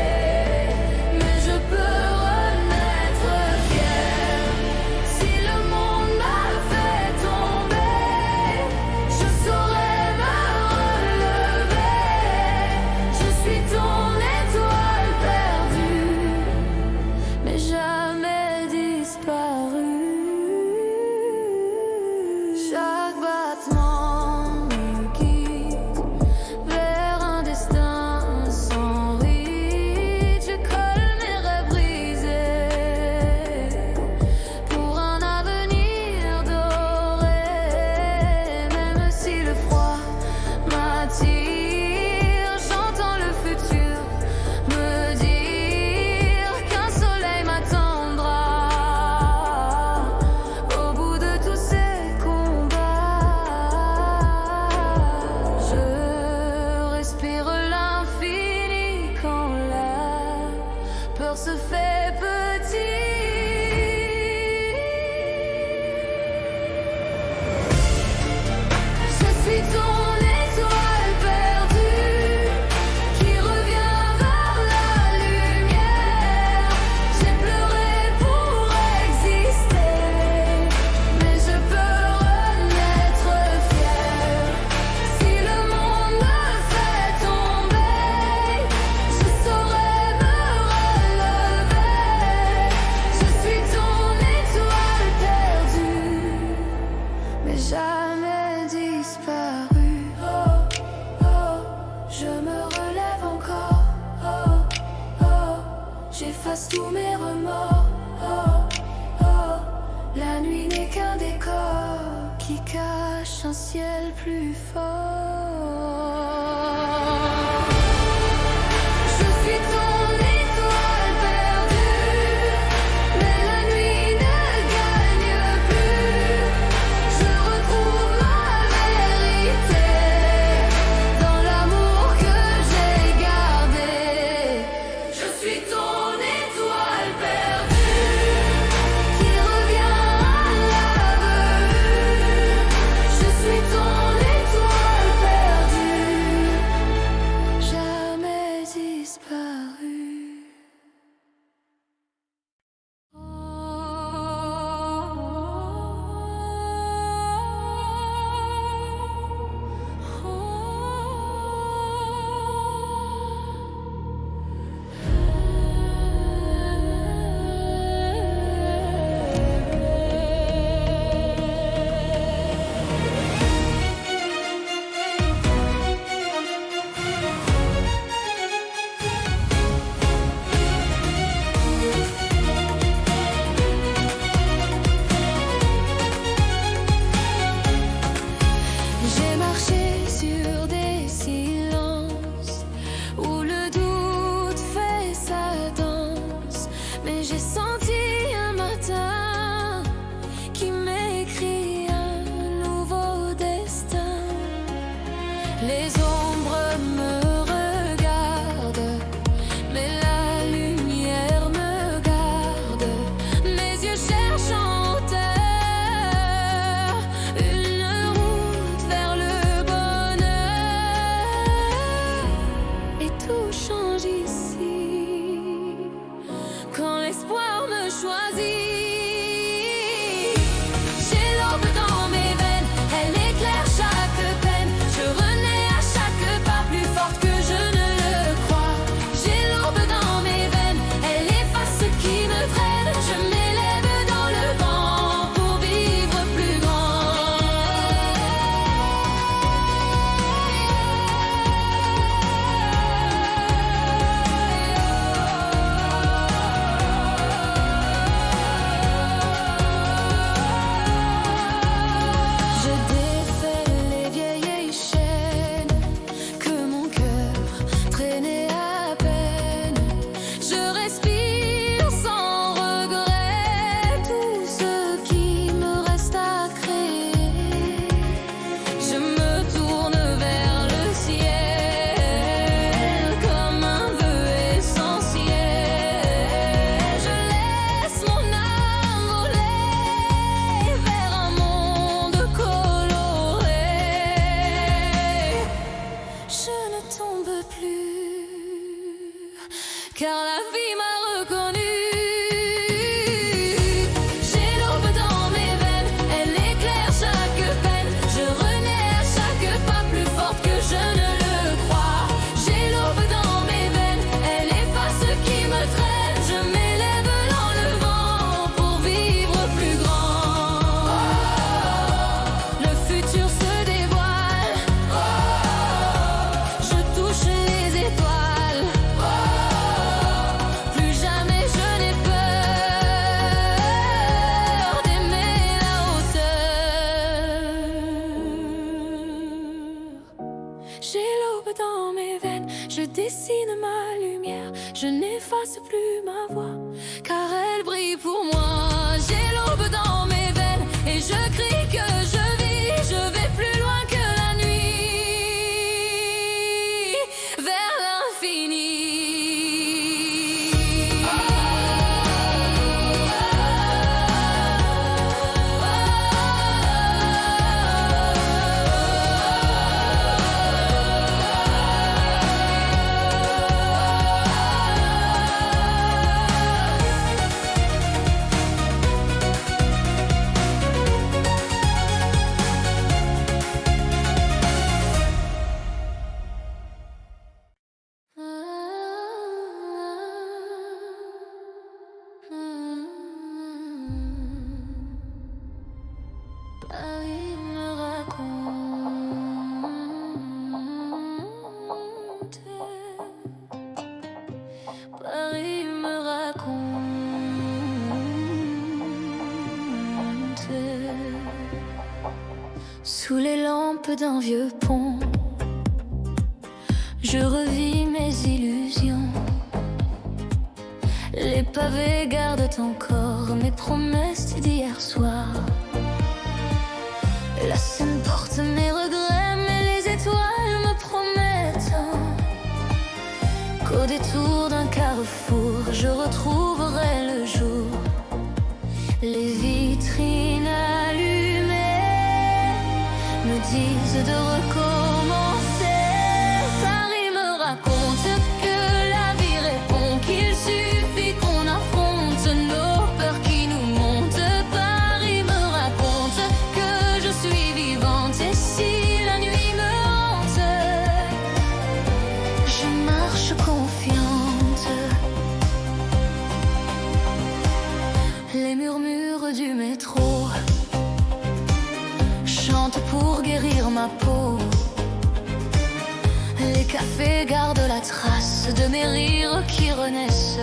mais je peux renaître fier. Si le monde m'a fait tomber, je saurai me relever. Je suis ton étoile perdue, mais jamais disparue. Chaque battement me guide vers un destin sans ride. Je colle mes rêves brisés pour un avenir doré. Même si le froid m'attire, j'entends le futur me dire qu'un soleil m'attendra au bout de tous ces combats. Je respire l'infini quand la peur se fait petite. Je suis ton étoile perdue qui revient vers la lumière. J'ai pleuré pour exister, mais je peux renaître fier. Si le monde me fait tomber, je saurai me relever. Je suis ton étoile perdue, mais jamais disparue. Oh, oh, je me relève encore. Oh, oh, j'efface tous mes remords. Oh, oh, la nuit n'est qu'un décor qui cache un ciel plus fort. Je suis ton étoile perdue, mais la nuit ne gagne plus. Je retrouve ma vérité dans l'amour que j'ai gardé. Je suis ton étoile perdue qui revient à l'aveugle. Je suis ton étoile perdue. dessine ma lumière, je n'efface plus ma voix, car elle brille pour moi. J'ai l'aube dans mes veines et je crie que je vis, je vais plus loin que la nuit, vers l'infini. Paris me raconte, Paris me raconte. Sous les lampes d'un vieux pont, je revis mes illusions. Les pavés gardent encore mes promesses d'hier soir. La Seine porte mes regrets, mais les étoiles me promettent qu'au détour d'un carrefour, je retrouverai le jour. Les vitrines allumées me disent de recommencer. Paris me raconte que la vie répond, qu'il suffit qu'on affronte nos peurs qui nous montent. Paris me raconte que je suis vivante et si la nuit me hante, je marche confiante. Les murmures du métro chantent pour guérir ma peau. Les cafés gardent la trace de mes rires qui renaissent.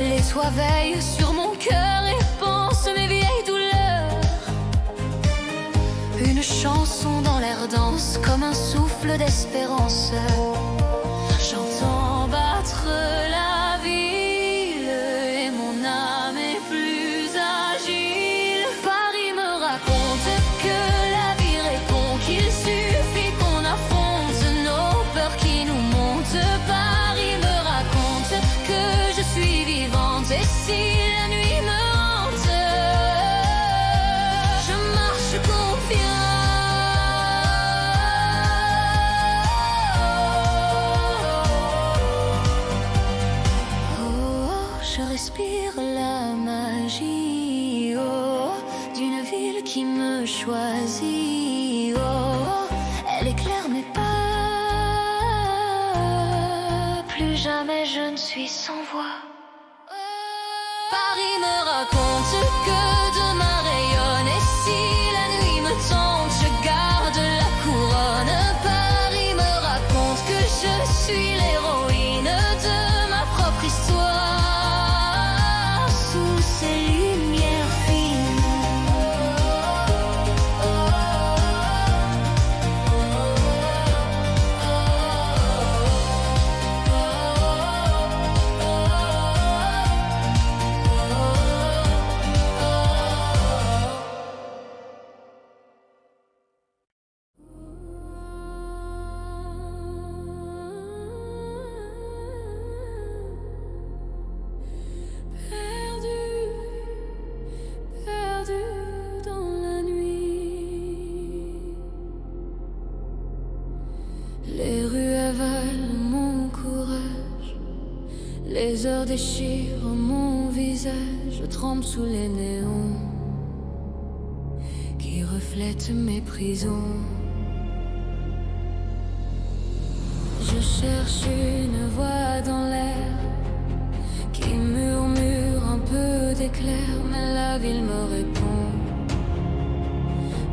Les toits veillent sur mon cœur et pensent mes vieilles douleurs. Une chanson dans l'air danse comme un souffle d'espérance. J'entends battre la ville et mon âme est plus agile. Paris me raconte que la vie répond, qu'il suffit qu'on affronte nos peurs qui nous montent. Paris me raconte que je suis vivante et si la nuit me hante, je marche confiante. Je respire la magie, oh, d'une ville qui me choisit, oh, elle éclaire mes pas, plus jamais je ne suis sans voix. Paris me raconte que demain rayonne et si la nuit me tente, je garde la couronne. Paris me raconte que je suis l'héroïne de ma propre histoire, sous ces lumières fines. Perdu dans la nuit, les rues avalent mon courage, les heures déchirent mon visage, je tremble sous les néons qui reflètent mes prisons. Je cherche une voix dans l'air qui murmure un peu d'éclair, mais la ville me répond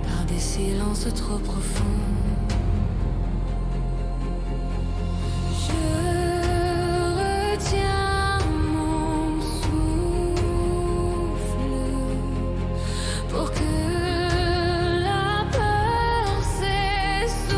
par des silences trop profonds. Je retiens mon souffle pour que la peur s'essouffle.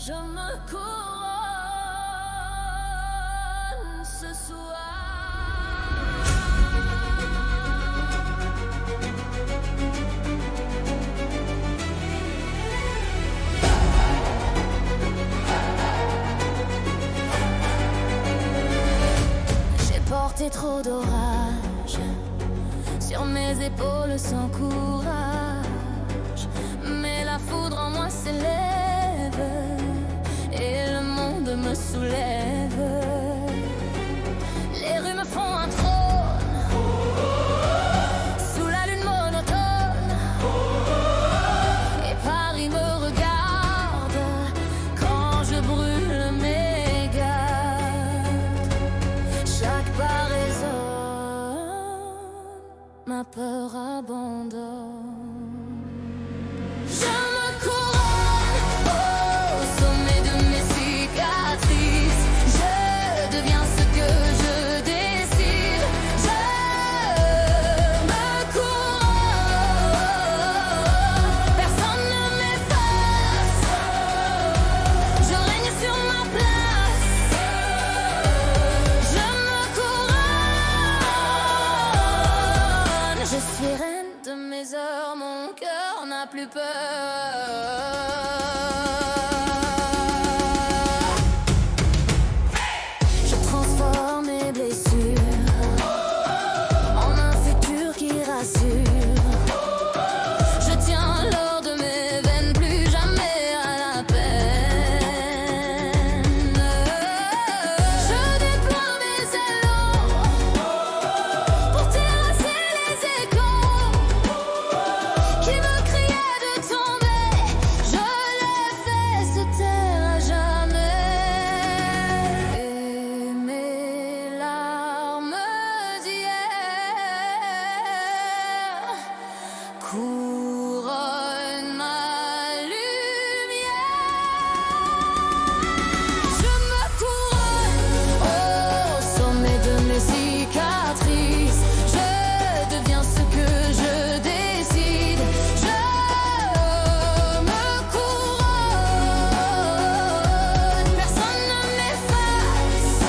Je me couronne ce soir. J'ai porté trop d'orage sur mes épaules sans courage, mais la foudre en moi s'élève et le monde me soulève. Les rues me font un trône sous la lune monotone, et Paris me regarde quand je brûle mes gardes. Chaque pas résonne, ma peur abandonne. Je me couronne au sommet de mes cicatrices. Je deviens ce que je décide. Je me couronne, personne ne m'efface. Je règne sur ma place. Je me couronne. Je suis reine de mes heures, mon cœur n'a plus peur. Je transforme mes blessures en un futur qui rassure. Je tiens l'or de mes veines, plus jamais à la peine. Je déploie mes ailes pour terrasser les échos qui me criaient de tomber. Je les fais se taire à jamais. Et mes larmes d'hier couronnent ma lumière. Je me couronne au sommet de mes cicatrices. Je deviens ce que je décide. Je me couronne, personne ne m'efface.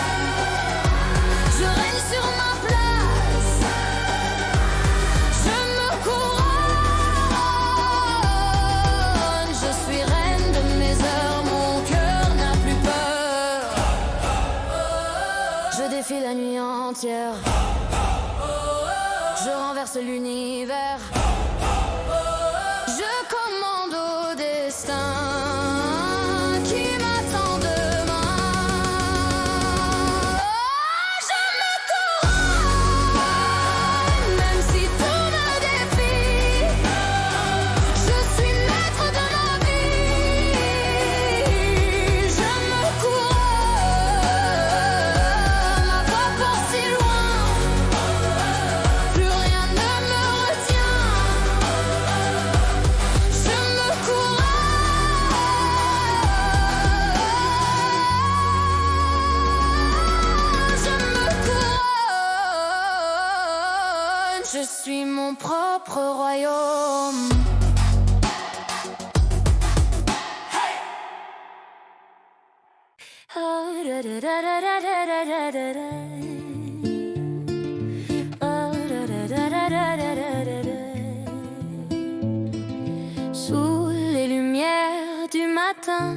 Je règne sur ma place. Je me couronne. Je suis reine de mes heures, mon cœur n'a plus peur. Je défie la nuit entière. Je renverse l'univers. Je commande au destin qui m'attend demain. Je me couronne, même si tout me défie. Je suis maître de ma vie. Je me couronne, ma voix porte si loin. Plus rien ne me retient. Je me couronne. Je me couronne. Je suis mon propre royaume. Sous les lumières du matin,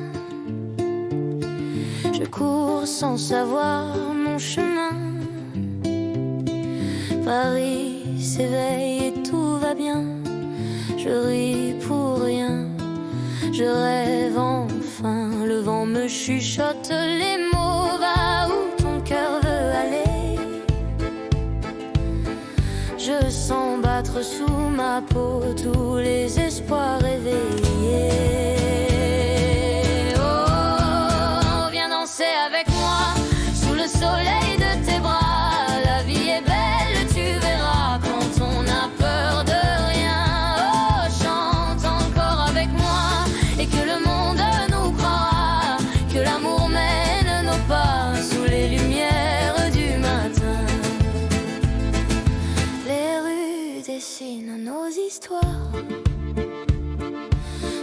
je cours sans savoir mon chemin. Paris s'éveille et tout va bien. Je ris pour rien, je rêve enfin. Le vent me chuchote les mots. Va où ton cœur veut aller. Je sens battre sous ma peau tous les espoirs éveillés. Oh, viens danser avec moi sous le soleil de tes bras. La vie est belle, tu verras, quand on a peur de rien. Oh, chante encore avec moi et que le monde nous croira, que l'amour mène nos pas sous les lumières du matin. Les rues dessinent nos histoires,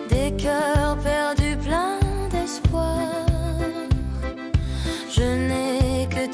des cœurs perdus pleins d'espoir.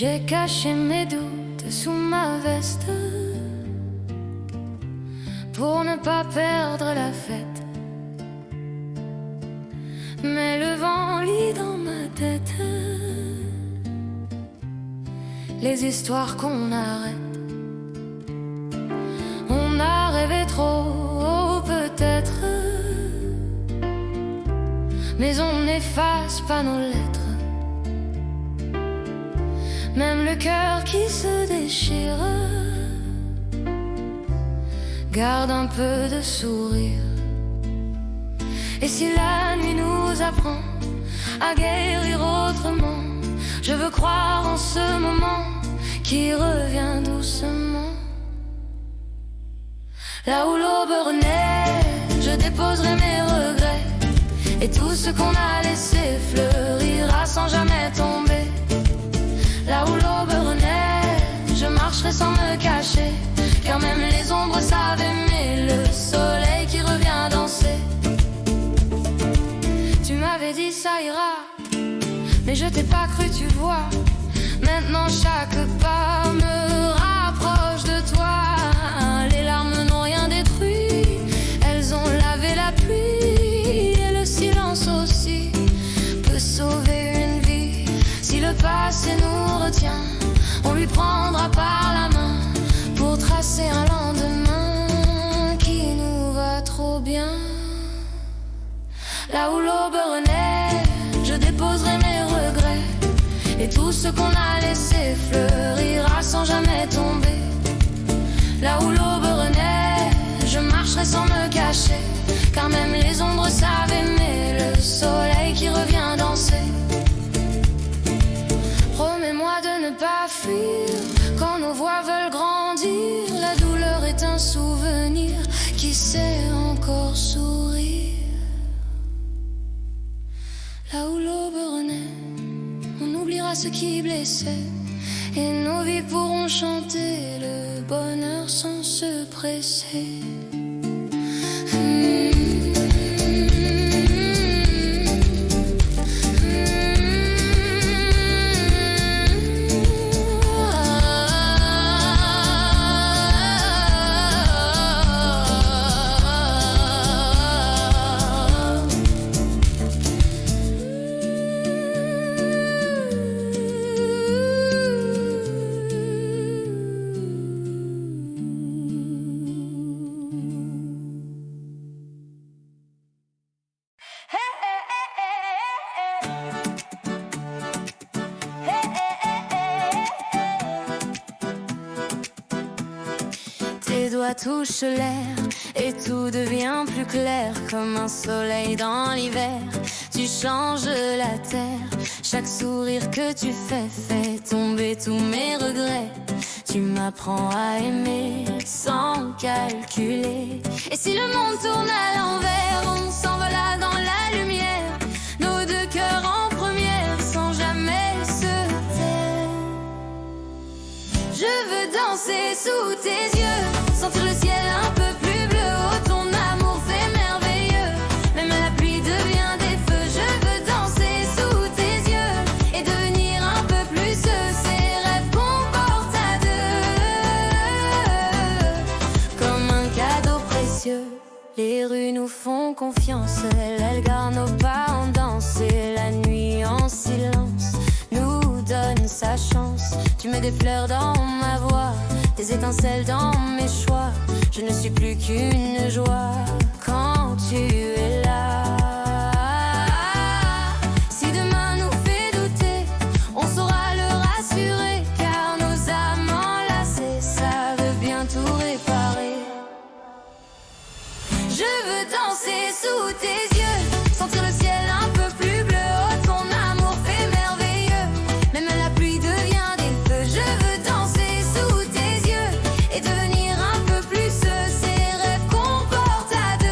J'ai caché mes doutes sous ma veste pour ne pas perdre la fête. Mais le vent lit dans ma tête les histoires qu'on arrête. On a rêvé trop peut-être, mais on n'efface pas nos lettres. Même le cœur qui se déchire garde un peu de sourire. Et si la nuit nous apprend à guérir autrement, je veux croire en ce moment qui revient doucement. Là où l'aube renaît, je déposerai mes regrets, et tout ce qu'on a laissé fleurira sans jamais tomber. Là où l'aube renaît, je marcherai sans me cacher, car même les ombres savent aimer le soleil qui revient danser. Tu m'avais dit ça ira, mais je t'ai pas cru, tu vois. Maintenant chaque pas me rapproche de toi. Les larmes n'ont rien détruit, elles ont lavé la pluie. Et le silence aussi peut sauver une vie. Si le passé nous retient, on lui prendra par la main pour tracer un lendemain qui nous va trop bien. Là où l'aube renaît, je déposerai mes regrets, et tout ce qu'on a laissé fleurira sans jamais tomber. Là où l'aube renaît, je marcherai sans me cacher, car même les ombres savent aimer le soleil qui revient danser. Promets-moi de ne pas fuir quand nos voix veulent grandir. La douleur est un souvenir qui sait encore sourire. Là où l'aube renaît, on oubliera ce qui blessait, et nos vies pourront chanter le bonheur sans se presser. Touche l'air et tout devient plus clair comme un soleil dans l'hiver. Tu changes la terre, chaque sourire que tu fais fait tomber tous mes regrets. Tu m'apprends à aimer sans calculer. Et si le monde tourne à l'envers, on s'envola dans la lumière, nos deux cœurs en première sans jamais se taire. Je veux danser sous tes yeux, sentir le ciel un peu plus bleu. Oh, ton amour fait merveilleux, même la pluie devient des feux. Je veux danser sous tes yeux et devenir un peu plus ces rêves qu'on porte à deux. Comme un cadeau précieux, les rues nous font confiance. Elles gardent nos pas en danse, et la nuit en silence nous donne sa chance. Tu mets des fleurs dans ma voix, des étincelles dans mes choix. Je ne suis plus qu'une joie quand tu es là. Si demain nous fait douter, on saura le rassurer, car nos âmes enlacées savent bien tout réparer. Je veux danser sous tes yeux, sentir le ciel un peu plus bleu. Oh, ton amour fait merveilleux, même la pluie devient des feux. Je veux danser sous tes yeux et devenir un peu plus ces rêves qu'on porte à deux.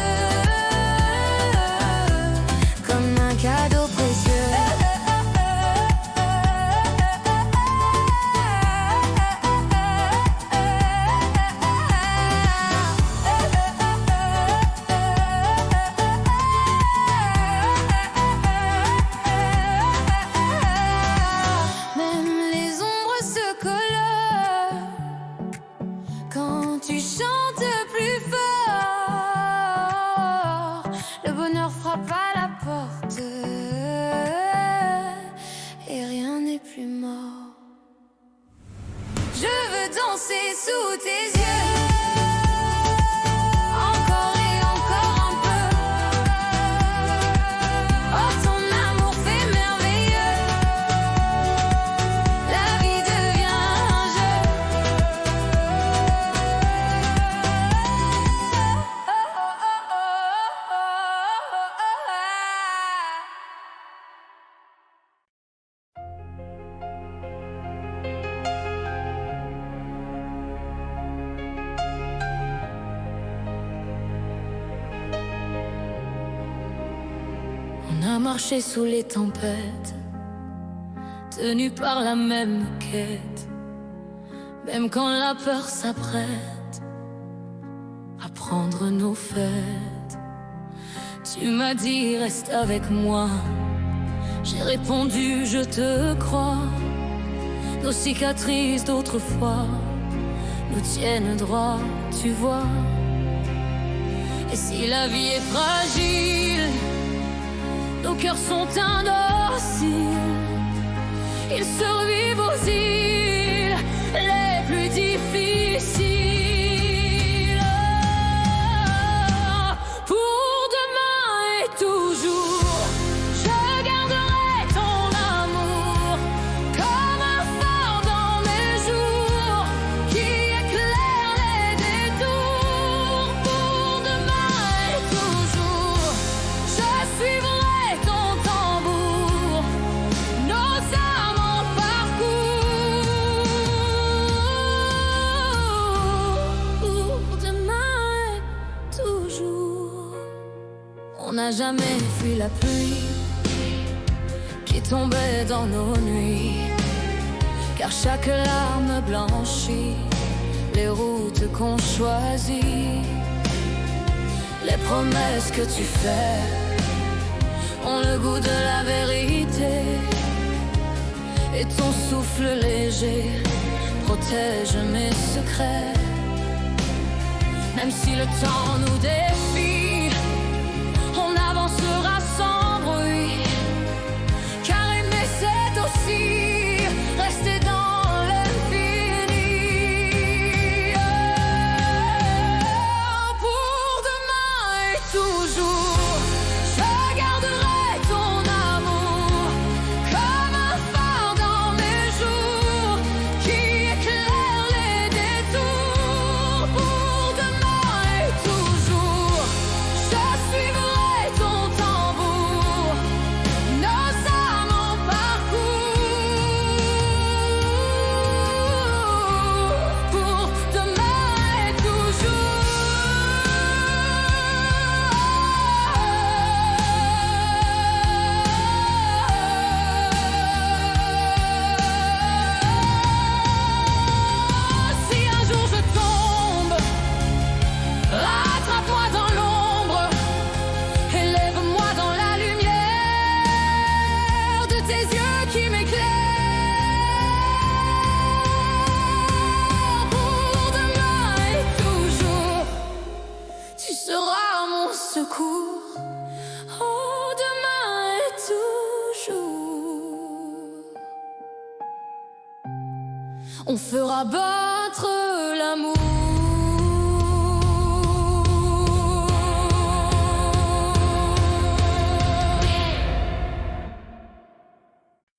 à marcher sous les tempêtes, tenus par la même quête, même quand la peur s'apprête à prendre nos fêtes. Tu m'as dit reste avec moi, j'ai répondu je te crois. Nos cicatrices d'autrefois nous tiennent droit, tu vois. Et si la vie est fragile, nos cœurs sont indociles, ils survivent aux îles les plus difficiles. Pour demain et toujours, je garderai ton amour comme un phare dans mes jours qui éclaire les détours. Pour demain et toujours, je suivrai ton tambour, nos âmes en parcours. Pour demain et toujours. On n'a jamais fui la pluie qui tombait dans nos nuits, car chaque larme blanchit les routes qu'on choisit. Les promesses que tu fais ont le goût de la vérité, et ton souffle léger protège mes secrets. Même si le temps nous défie, on avancera sans bruit, car aimer c'est aussi rester dans l'infini. Pour demain et toujours, je garderai ton amour comme un phare dans mes jours qui éclaire les détours. Pour demain et toujours, je suivrai ton tambour, nos âmes en parcours. Pour demain et toujours. Si un jour je tombe, rattrape-moi dans l'ombre, élève-moi dans la lumière de tes yeux qui m'éclairent. Pour demain et toujours, tu seras mon secours. Oh, demain et toujours, on fera battre l'amour.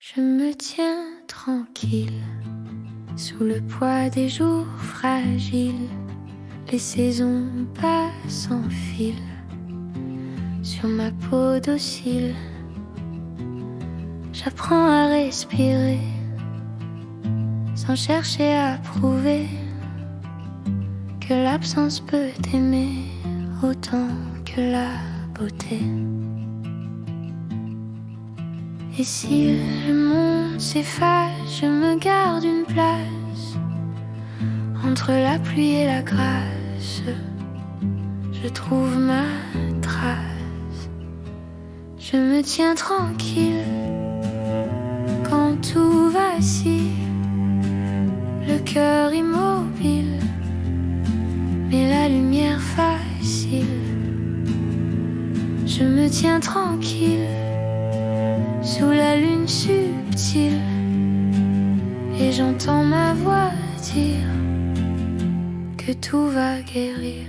Je me tiens tranquille sous le poids des jours fragiles. Les saisons passent en fil sur ma peau docile. J'apprends à respirer sans chercher à prouver que l'absence peut aimer autant que la beauté. Et si le monde s'efface, je me garde une place entre la pluie et la grâce. Je trouve ma trace. Je me tiens tranquille quand tout vacille, le cœur immobile, mais la lumière facile. Je me tiens tranquille sous la lune subtile, et j'entends ma voix dire que tout va guérir.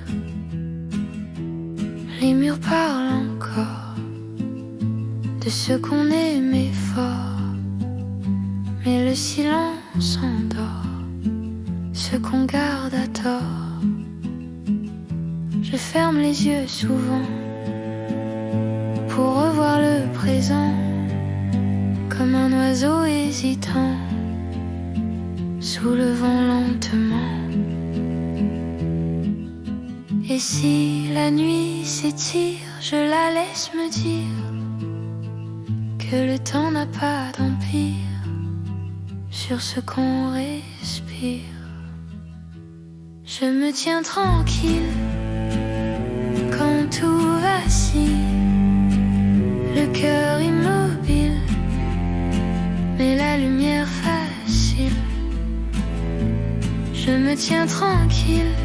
Les murs parlent encore de ce qu'on aimait fort, mais le silence endort ce qu'on garde à tort. Je ferme les yeux souvent pour revoir le présent, comme un oiseau hésitant sous le vent lentement. Et si la nuit s'étire, je la laisse me dire que le temps n'a pas d'empire sur ce qu'on respire. Je me tiens tranquille quand tout vacille, le cœur immobile, mais la lumière facile. Je me tiens tranquille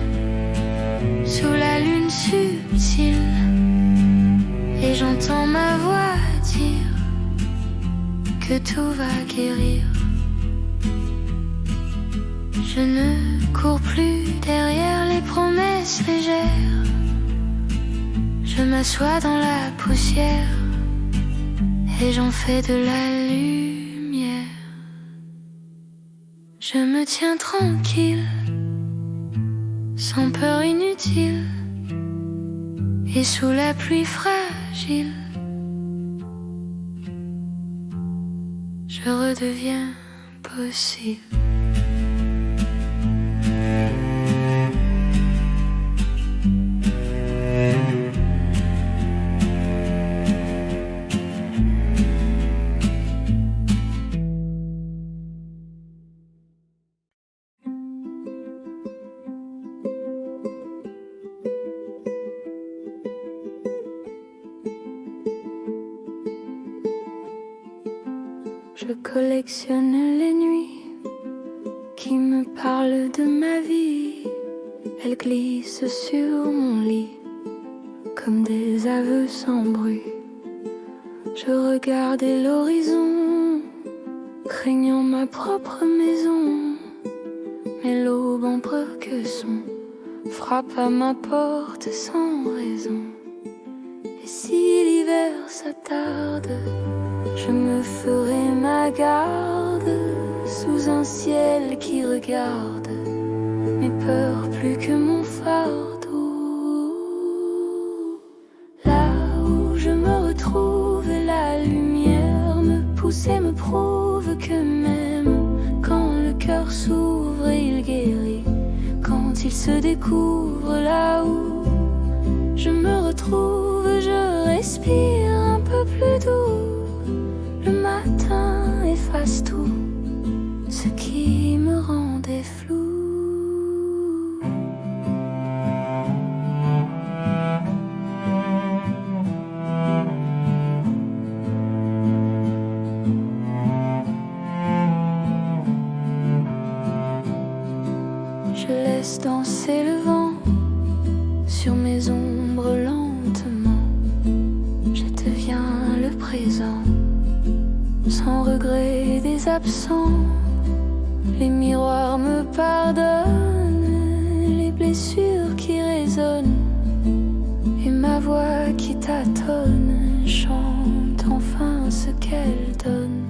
sous la lune subtile, et j'entends ma voix dire que tout va guérir. Je ne cours plus derrière les promesses légères, je m'assois dans la poussière et j'en fais de la lumière. Je me tiens tranquille, sans peur inutile, et sous la pluie fragile, je redeviens possible. Je collectionne les nuits qui me parlent de ma vie. Elles glissent sur mon lit comme des aveux sans bruit. Je regardais l'horizon, craignant ma propre maison. Mais l'aube en que son frappe à ma porte sans raison. Et si l'hiver s'attarde, je me ferai ma garde sous un ciel qui regarde mes peurs plus que mon fardeau. Là où je me retrouve, la lumière me pousse et me prouve que même quand le cœur s'ouvre et il guérit, quand il se découvre, là où je me retrouve, je respire un peu plus doux. Le matin efface tout ce qui me rendait flou. Je laisse danser le vent sur mes ombres lentement. Je deviens le présent, sans regret des absents. Les miroirs me pardonnent les blessures qui résonnent, et ma voix qui tâtonne chante enfin ce qu'elle donne.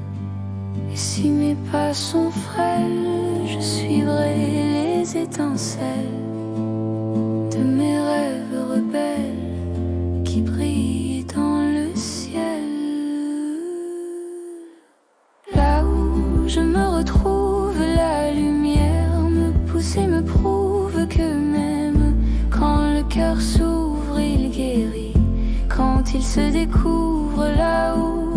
Et si mes pas sont frêles, je suivrai les étincelles de mes rêves rebelles qui brillent dans le ciel. Là où je me retrouve, la lumière me pousse et me prouve que même quand le cœur s'ouvre, il guérit. Quand il se découvre, là où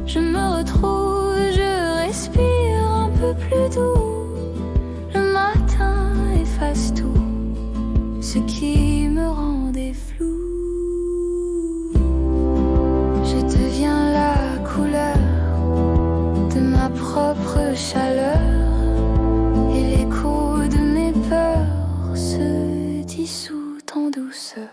je me retrouve, je respire un peu plus doux. Le matin efface tout ce qui me rendait flou. Je deviens la couleur de ma propre chaleur, et l'écho de mes peurs se dissout en douceur.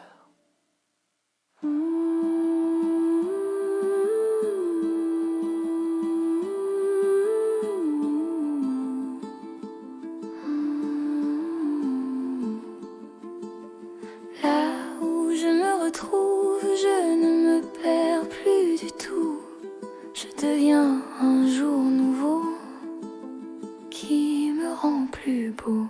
Là où je me retrouve, je ne me perds plus du tout. Je deviens un jour nouveau qui me rend plus beau.